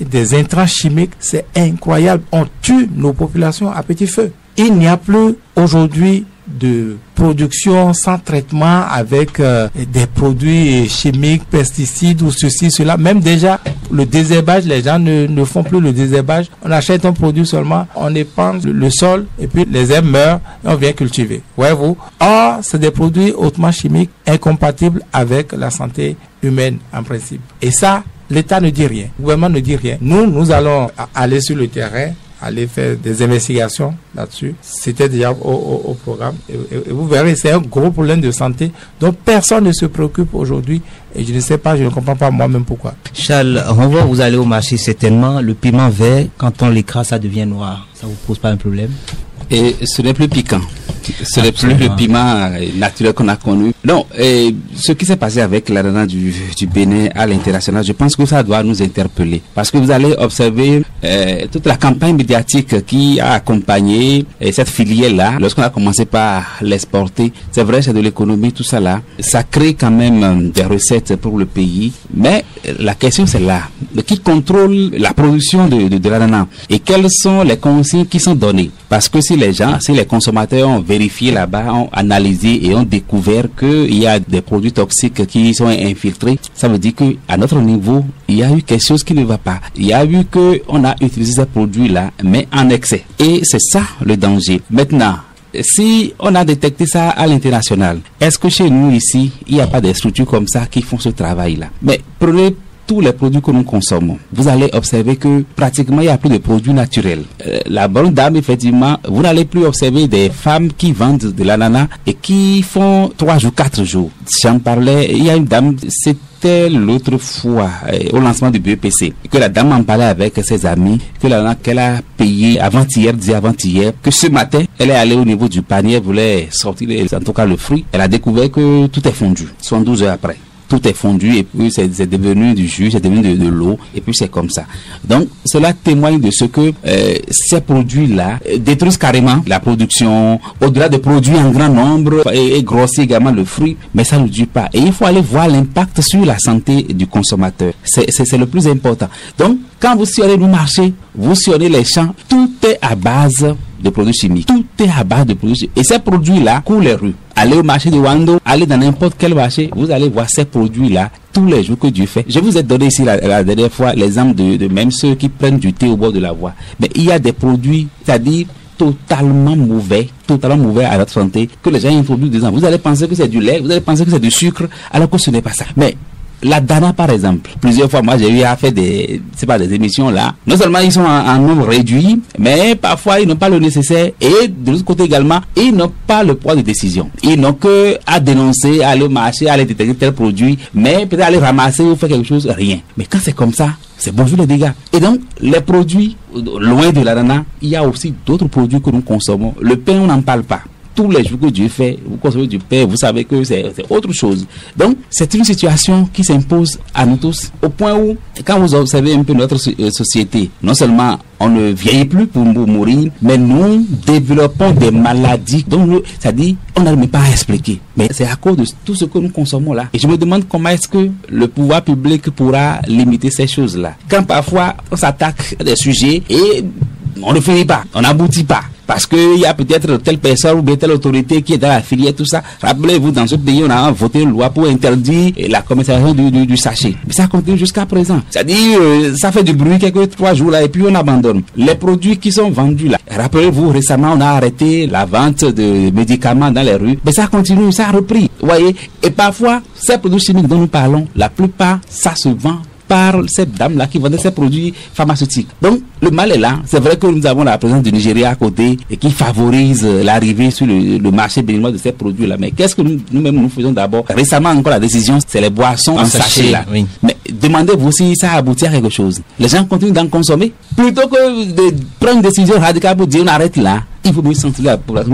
des intrants chimiques. C'est incroyable. On tue nos populations à petit feu. Il n'y a plus aujourd'hui de production sans traitement avec des produits chimiques, pesticides ou ceci, cela. Même déjà Le désherbage, les gens ne font plus le désherbage. On achète un produit seulement, on épand le sol et puis les herbes meurent et on vient cultiver. Voyez-vous? Or, c'est des produits hautement chimiques incompatibles avec la santé humaine en principe. Et ça, l'État ne dit rien, le gouvernement ne dit rien. Nous allons aller sur le terrain, aller faire des investigations là-dessus. C'était déjà au programme. Et vous verrez, c'est un gros problème de santé dont personne ne se préoccupe aujourd'hui. Et je ne sais pas, je ne comprends pas moi-même pourquoi. Charles, vous allez au marché certainement. Le piment vert, quand on l'écrase, ça devient noir. Ça ne vous pose pas un problème? Et ce n'est plus piquant. Ce n'est plus le piment naturel qu'on a connu. Non, ce qui s'est passé avec l'ananas du Bénin à l'international, je pense que ça doit nous interpeller. Parce que vous allez observer toute la campagne médiatique qui a accompagné cette filière-là. Lorsqu'on a commencé par l'exporter, c'est vrai, c'est de l'économie, tout ça là. Ça crée quand même des recettes pour le pays. Mais la question c'est là. Qui contrôle la production de l'ananas? Et quelles sont les consignes qui sont données? Parce que si les consommateurs ont vérifié là-bas, ont analysé et ont découvert qu'il y a des produits toxiques qui sont infiltrés, ça veut dire qu'à notre niveau, il y a eu quelque chose qui ne va pas. Il y a eu qu'on a utilisé ces produits-là, mais en excès. Et c'est ça le danger. Maintenant, si on a détecté ça à l'international, est-ce que chez nous ici, il n'y a pas des structures comme ça qui font ce travail-là? Mais prenez tous les produits que nous consommons, vous allez observer que pratiquement il n'y a plus de produits naturels. La bonne dame, effectivement, vous n'allez plus observer des femmes qui vendent de l'ananas et qui font 3 jours, 4 jours. J'en parlais, il y a une dame, c'était l'autre fois au lancement du BEPC, que la dame en parlait avec ses amis, que l'ananas qu'elle a payé avant-hier, que ce matin, elle est allée au niveau du panier, voulait sortir en tout cas le fruit, elle a découvert que tout est fondu, 72 heures après. Tout est fondu et puis c'est devenu du jus, c'est devenu de l'eau et puis c'est comme ça. Donc cela témoigne de ce que ces produits-là détruisent carrément la production, au-delà de produire en grand nombre et grossir également le fruit, mais ça ne dure pas. Et il faut aller voir l'impact sur la santé du consommateur. C'est le plus important. Donc quand vous sillonnez le marché, vous sillonnez les champs, tout est à base de produits chimiques. Tout est à base de produits chimiques. Et ces produits-là courent les rues. Allez au marché de Wando, allez dans n'importe quel marché, vous allez voir ces produits-là tous les jours que Dieu fait. Je vous ai donné ici la dernière fois l'exemple de même ceux qui prennent du thé au bord de la voie. Mais il y a des produits, c'est-à-dire totalement mauvais à notre santé, que les gens introduisent dedans. Vous allez penser que c'est du lait, vous allez penser que c'est du sucre, alors que ce n'est pas ça. Mais la Dana, par exemple, plusieurs fois, moi, j'ai eu à faire des émissions là. Non seulement ils sont en nombre réduit, mais parfois ils n'ont pas le nécessaire. Et de l'autre côté également, ils n'ont pas le poids de décision. Ils n'ont que à dénoncer, à aller au marché, à aller détecter tel produit, mais peut-être aller ramasser ou faire quelque chose, rien. Mais quand c'est comme ça, c'est bonjour les dégâts. Et donc, les produits, loin de l'ananas, il y a aussi d'autres produits que nous consommons. Le pain, on n'en parle pas. Tous les jours que Dieu fait, vous consommez du pain, vous savez que c'est autre chose. Donc, c'est une situation qui s'impose à nous tous, au point où, quand vous observez un peu notre société, non seulement on ne vieillit plus pour mourir, mais nous développons des maladies dont c'est-à-dire, on n'arrive pas à expliquer. Mais c'est à cause de tout ce que nous consommons là. Et je me demande comment est-ce que le pouvoir public pourra limiter ces choses-là. Quand parfois, on s'attaque à des sujets et on ne finit pas, on n'aboutit pas. Parce qu'il y a peut-être telle personne ou bien telle autorité qui est dans la filière, tout ça. Rappelez-vous, dans ce pays, on a voté une loi pour interdire la commercialisation du sachet. Mais ça continue jusqu'à présent. C'est-à-dire, ça fait du bruit quelques 3 jours là et puis on abandonne. Les produits qui sont vendus là. Rappelez-vous, récemment, on a arrêté la vente de médicaments dans les rues. Mais ça continue, ça a repris. Vous voyez? Et parfois, ces produits chimiques dont nous parlons, la plupart, ça se vend par cette dame-là qui vendait ces produits pharmaceutiques. Donc, le mal est là. C'est vrai que nous avons la présence du Nigeria à côté et qui favorise l'arrivée sur le marché béninois de ces produits-là. Mais qu'est-ce que nous-mêmes nous faisons d'abord? Récemment, encore la décision, c'est les boissons en sachet là. Oui. Mais demandez-vous si ça aboutit à quelque chose. Les gens continuent d'en consommer. Plutôt que de prendre une décision radicale pour dire on arrête là, il faut mieux sentir pour leur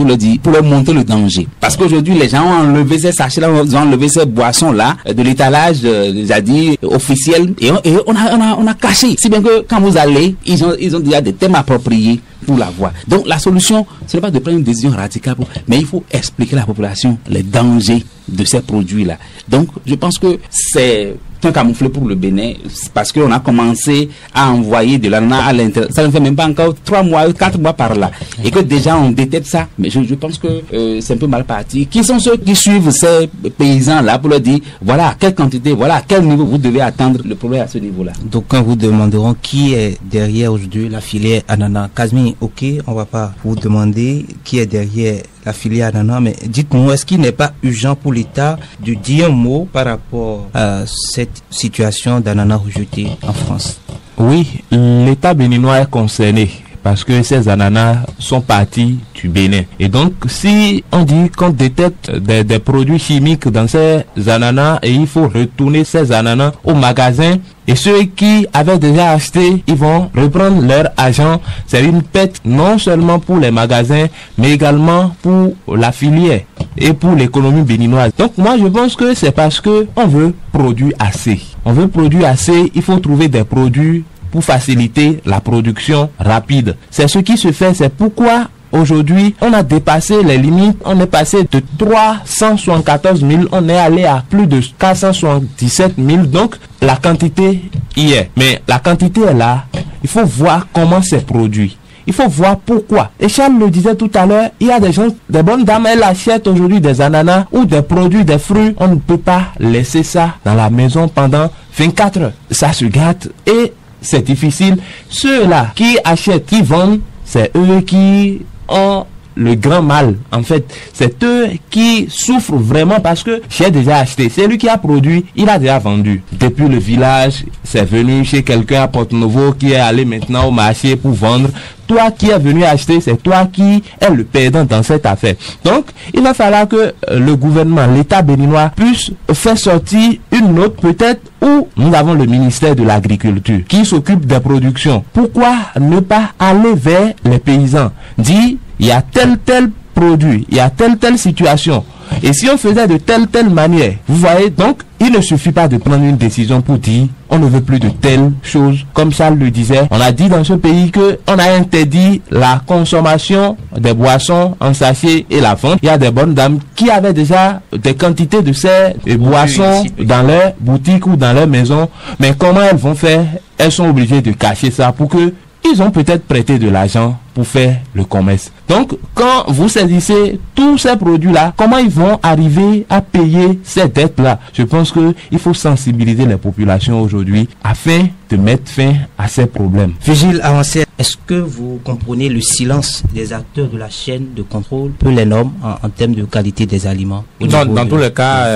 montrer le danger. Parce qu'aujourd'hui, les gens ont enlevé ces sachets-là, ont enlevé ces boissons-là de l'étalage, c'est-à-dire officiel, et on a caché. Si bien que quand vous allez, ils ont déjà des thèmes appropriés pour la voie. Donc la solution, ce n'est pas de prendre une décision radicale, mais il faut expliquer à la population les dangers de ces produits-là. Donc, je pense que c'est un camouflet pour le Bénin, parce qu'on a commencé à envoyer de l'ananas à l'intérieur. Ça ne fait même pas encore 3 mois, 4 mois par là. Et que déjà on détecte ça. Mais je pense que c'est un peu mal parti. Qui sont ceux qui suivent ces paysans-là pour leur dire, voilà, à quelle quantité, voilà, à quel niveau vous devez attendre le problème à ce niveau-là. Donc quand vous demanderont qui est derrière aujourd'hui la filière ananas, Kazmi, ok, on va pas vous demander qui est derrière la filière ananas, mais dites-nous, est-ce qu'il n'est pas urgent pour l'État de dire un mot par rapport à cette situation d'ananas rejetés en France? Oui, l'État béninois est concerné parce que ces ananas sont partis du Bénin. Et donc, si on dit qu'on détecte des produits chimiques dans ces ananas et il faut retourner ces ananas au magasin, et ceux qui avaient déjà acheté, ils vont reprendre leur argent. C'est une perte non seulement pour les magasins, mais également pour la filière et pour l'économie béninoise. Donc moi, je pense que c'est parce que on veut produire assez. On veut produire assez, il faut trouver des produits pour faciliter la production rapide. C'est ce qui se fait, c'est pourquoi aujourd'hui, on a dépassé les limites, on est passé de 374 000, on est allé à plus de 477 000, donc la quantité y est. Mais la quantité est là, il faut voir comment c'est produit. Il faut voir pourquoi. Et Charles le disait tout à l'heure, il y a des gens, des bonnes dames, elles achètent aujourd'hui des ananas ou des produits, des fruits. On ne peut pas laisser ça dans la maison pendant 24 heures. Ça se gâte et c'est difficile. Ceux-là qui achètent, qui vendent, c'est eux qui ont le grand mal. En fait, c'est eux qui souffrent vraiment parce que j'ai déjà acheté. C'est lui qui a produit, il a déjà vendu. Depuis le village, c'est venu chez quelqu'un à Porto-Novo qui est allé maintenant au marché pour vendre. Toi qui es venu acheter, c'est toi qui es le perdant dans cette affaire. Donc, il va falloir que le gouvernement, l'État béninois puisse faire sortir une note peut-être où nous avons le ministère de l'Agriculture qui s'occupe des productions. Pourquoi ne pas aller vers les paysans? Dire, il y a tel produit, il y a telle situation. Et si on faisait de telle manière, vous voyez, donc, il ne suffit pas de prendre une décision pour dire, on ne veut plus de telle chose. Comme Charles le disait, on a dit dans ce pays que on a interdit la consommation des boissons en sachet et la vente. Il y a des bonnes dames qui avaient déjà des quantités de ces boissons dans leur boutique ou dans leur maison. Mais comment elles vont faire? Elles sont obligées de cacher ça pour que ils ont peut-être prêté de l'argent pour faire le commerce. Donc, quand vous saisissez tous ces produits-là, comment ils vont arriver à payer ces dettes-là? Je pense qu'il faut sensibiliser les populations aujourd'hui afin de mettre fin à ces problèmes. Vigile Avancé, est-ce que vous comprenez le silence des acteurs de la chaîne de contrôle, peu les normes en termes de qualité des aliments? Dans tous les cas,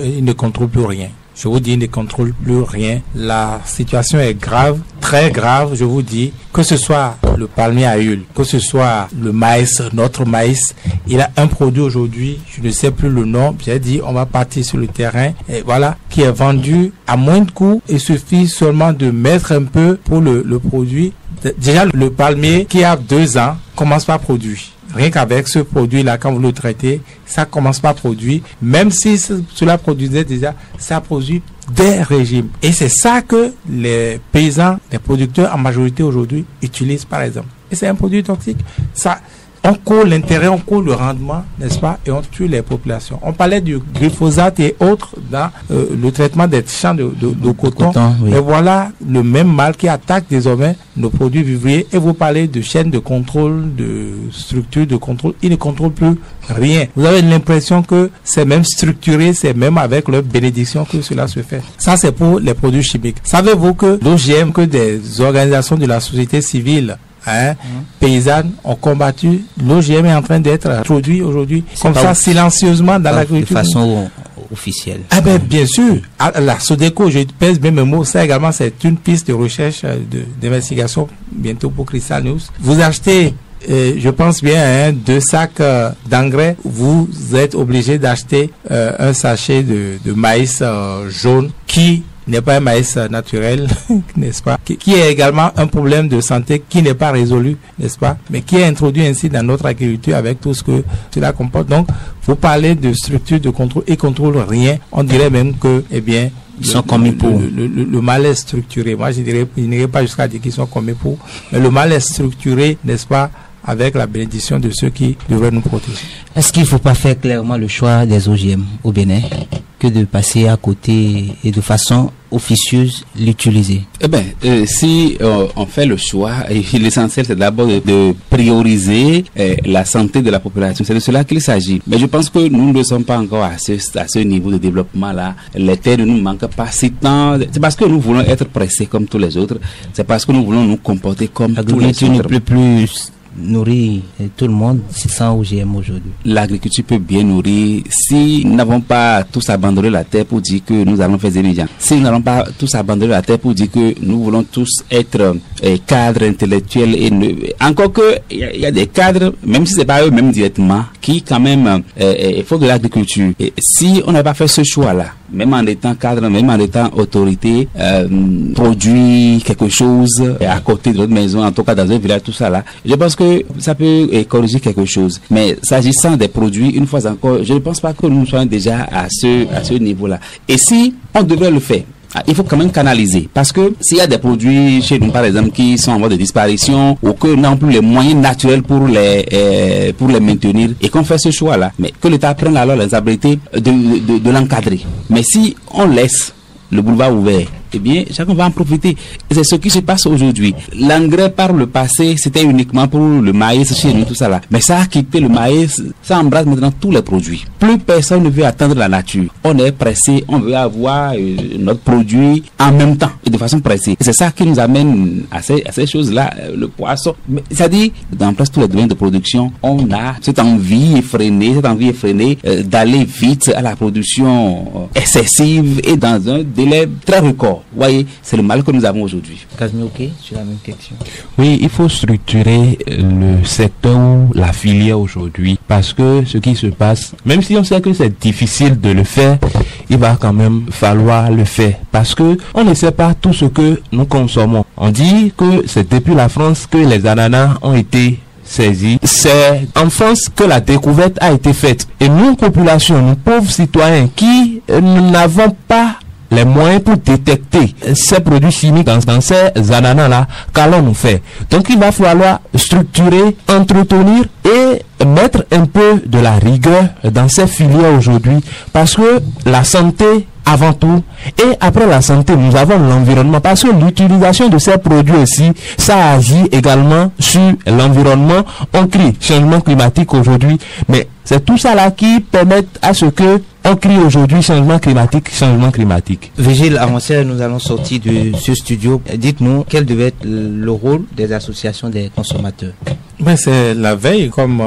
ils ne contrôlent plus rien. Je vous dis, ils ne contrôlent plus rien. La situation est grave, très grave, je vous dis. Que ce soit le palmier à huile, que ce soit le maïs, notre maïs, il a un produit aujourd'hui, je ne sais plus le nom, j'ai dit on va partir sur le terrain, et voilà, qui est vendu à moins de coût. Il suffit seulement de mettre un peu pour le produit. Déjà, le palmier qui a 2 ans commence pas à produire. Rien qu'avec ce produit-là, quand vous le traitez, ça commence pas à produire. Même si cela produisait déjà, ça produit des régimes. Et c'est ça que les paysans, les producteurs en majorité aujourd'hui utilisent par exemple. Et c'est un produit toxique. Ça, on court l'intérêt, on court le rendement, n'est-ce pas? Et on tue les populations. On parlait du glyphosate et autres dans le traitement des champs de coton. Oui. Et voilà le même mal qui attaque désormais nos produits vivriers. Et vous parlez de chaîne de contrôle, de structure de contrôle. Ils ne contrôlent plus rien. Vous avez l'impression que c'est même structuré, c'est même avec leur bénédiction que cela se fait. Ça, c'est pour les produits chimiques. Savez-vous que l'OGM, que des organisations de la société civile paysannes ont combattu, l'OGM est en train d'être introduit aujourd'hui comme ça silencieusement dans l'agriculture. De façon officielle. Ah ben bien sûr, la Sodeco, je pèse bien mes mots, ça également c'est une piste de recherche, d'investigation bientôt pour Crystal News. Vous achetez je pense bien 2 sacs d'engrais, vous êtes obligé d'acheter un sachet de maïs jaune qui n'est pas un maïs naturel, n'est-ce pas, qui est également un problème de santé qui n'est pas résolu, n'est-ce pas, mais qui est introduit ainsi dans notre agriculture avec tout ce que cela comporte. Donc, vous parlez de structure de contrôle, ils ne contrôlent rien. On dirait même que, eh bien, ils sont commis pour. Le mal est structuré. Moi, je n'irai pas jusqu'à dire qu'ils sont commis pour, mais le mal est structuré, n'est-ce pas, avec la bénédiction de ceux qui devraient nous protéger. Est-ce qu'il ne faut pas faire clairement le choix des OGM au Bénin que de passer à côté et de façon officieuse l'utiliser? Eh bien, si on fait le choix, l'essentiel c'est d'abord de prioriser la santé de la population. C'est de cela qu'il s'agit. Mais je pense que nous ne sommes pas encore à ce niveau de développement-là. Les terres ne nous manquent pas si tant. C'est parce que nous voulons être pressés comme tous les autres. C'est parce que nous voulons nous comporter comme tous les autres. Ne peut plus nourrir tout le monde sans OGM aujourd'hui. L'agriculture peut bien nourrir si nous n'avons pas tous abandonné la terre pour dire que nous allons faire des médias. Si nous n'avons pas tous abandonné la terre pour dire que nous voulons tous être cadres intellectuels et encore que il y a des cadres, même si c'est pas eux-mêmes directement, qui quand même font de l'agriculture. Et si on n'a pas fait ce choix-là, même en étant cadre, même en étant autorité, produire quelque chose à côté de notre maison, en tout cas dans un village, tout ça là, je pense que ça peut corriger quelque chose. Mais s'agissant des produits, une fois encore, je ne pense pas que nous soyons déjà à ce niveau-là. Et si on devrait le faire, il faut quand même canaliser, parce que s'il y a des produits chez nous par exemple qui sont en voie de disparition ou que nous n'avons plus les moyens naturels pour les maintenir et qu'on fait ce choix là, mais que l'État prenne alors les habiletés de l'encadrer. Mais si on laisse le boulevard ouvert, eh bien, chacun va en profiter. Et c'est ce qui se passe aujourd'hui. L'engrais par le passé, c'était uniquement pour le maïs chez nous, tout ça là. Mais ça a quitté le maïs, ça embrasse maintenant tous les produits. Plus personne ne veut attendre la nature. On est pressé, on veut avoir notre produit en même temps et de façon pressée. Et c'est ça qui nous amène à ces choses-là, le poisson. C'est-à-dire, dans place tous les domaines de production, on a cette envie effrénée d'aller vite à la production excessive et dans un délai très record. Vous voyez, c'est le mal que nous avons aujourd'hui. Casimir, ok, sur la même question. Oui, il faut structurer le secteur ou la filière aujourd'hui, parce que ce qui se passe, même si on sait que c'est difficile de le faire, il va quand même falloir le faire, parce que on ne sait pas tout ce que nous consommons. On dit que c'est depuis la France que les ananas ont été saisis. C'est en France que la découverte a été faite. Et nous, population, nous pauvres citoyens qui n'avons pas les moyens pour détecter ces produits chimiques dans ces ananas-là, qu'allons-nous faire? Donc il va falloir structurer, entretenir et mettre un peu de la rigueur dans ces filières aujourd'hui, parce que la santé avant tout, et après la santé, nous avons l'environnement, parce que l'utilisation de ces produits aussi, ça agit également sur l'environnement. On crie changement climatique aujourd'hui, mais c'est tout ça là qui permet à ce que on crie aujourd'hui changement climatique. Vigile Avancé, nous allons sortir de ce studio. Dites-nous quel devait être le rôle des associations des consommateurs. Ben c'est la veille, comme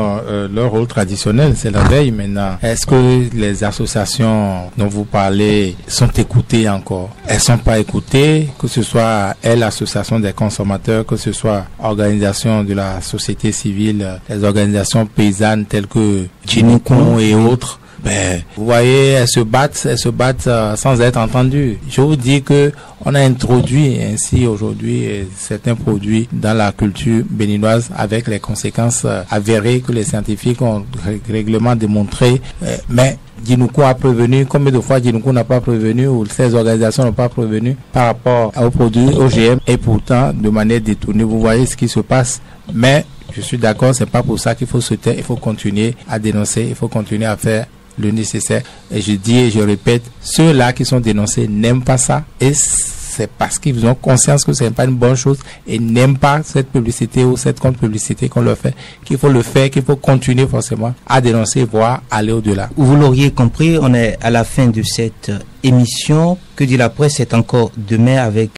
leur rôle traditionnel, c'est la veille maintenant. Est-ce que les associations dont vous parlez sont écoutées encore? Elles sont pas écoutées, que ce soit l'association des consommateurs, que ce soit organisation de la société civile, les organisations paysannes telles que Djinoukoun et autres. Ben, vous voyez, elles se battent sans être entendues. Je vous dis que on a introduit ainsi aujourd'hui certains produits dans la culture béninoise avec les conséquences avérées que les scientifiques ont règlement démontré. Mais Djinoukoun a prévenu, combien de fois Djinoukoun n'a pas prévenu ou ces organisations n'ont pas prévenu par rapport aux produits OGM, et pourtant de manière détournée. Vous voyez ce qui se passe. Mais je suis d'accord, c'est pas pour ça qu'il faut se taire, il faut continuer à dénoncer, il faut continuer à faire le nécessaire. Et je dis et je répète, ceux-là qui sont dénoncés n'aiment pas ça, et c'est parce qu'ils ont conscience que ce n'est pas une bonne chose et n'aiment pas cette publicité ou cette contre-publicité qu'on leur fait, qu'il faut le faire, qu'il faut continuer forcément à dénoncer, voire aller au-delà. Vous l'auriez compris, on est à la fin de cette émission. Que dit la presse? C'est encore demain avec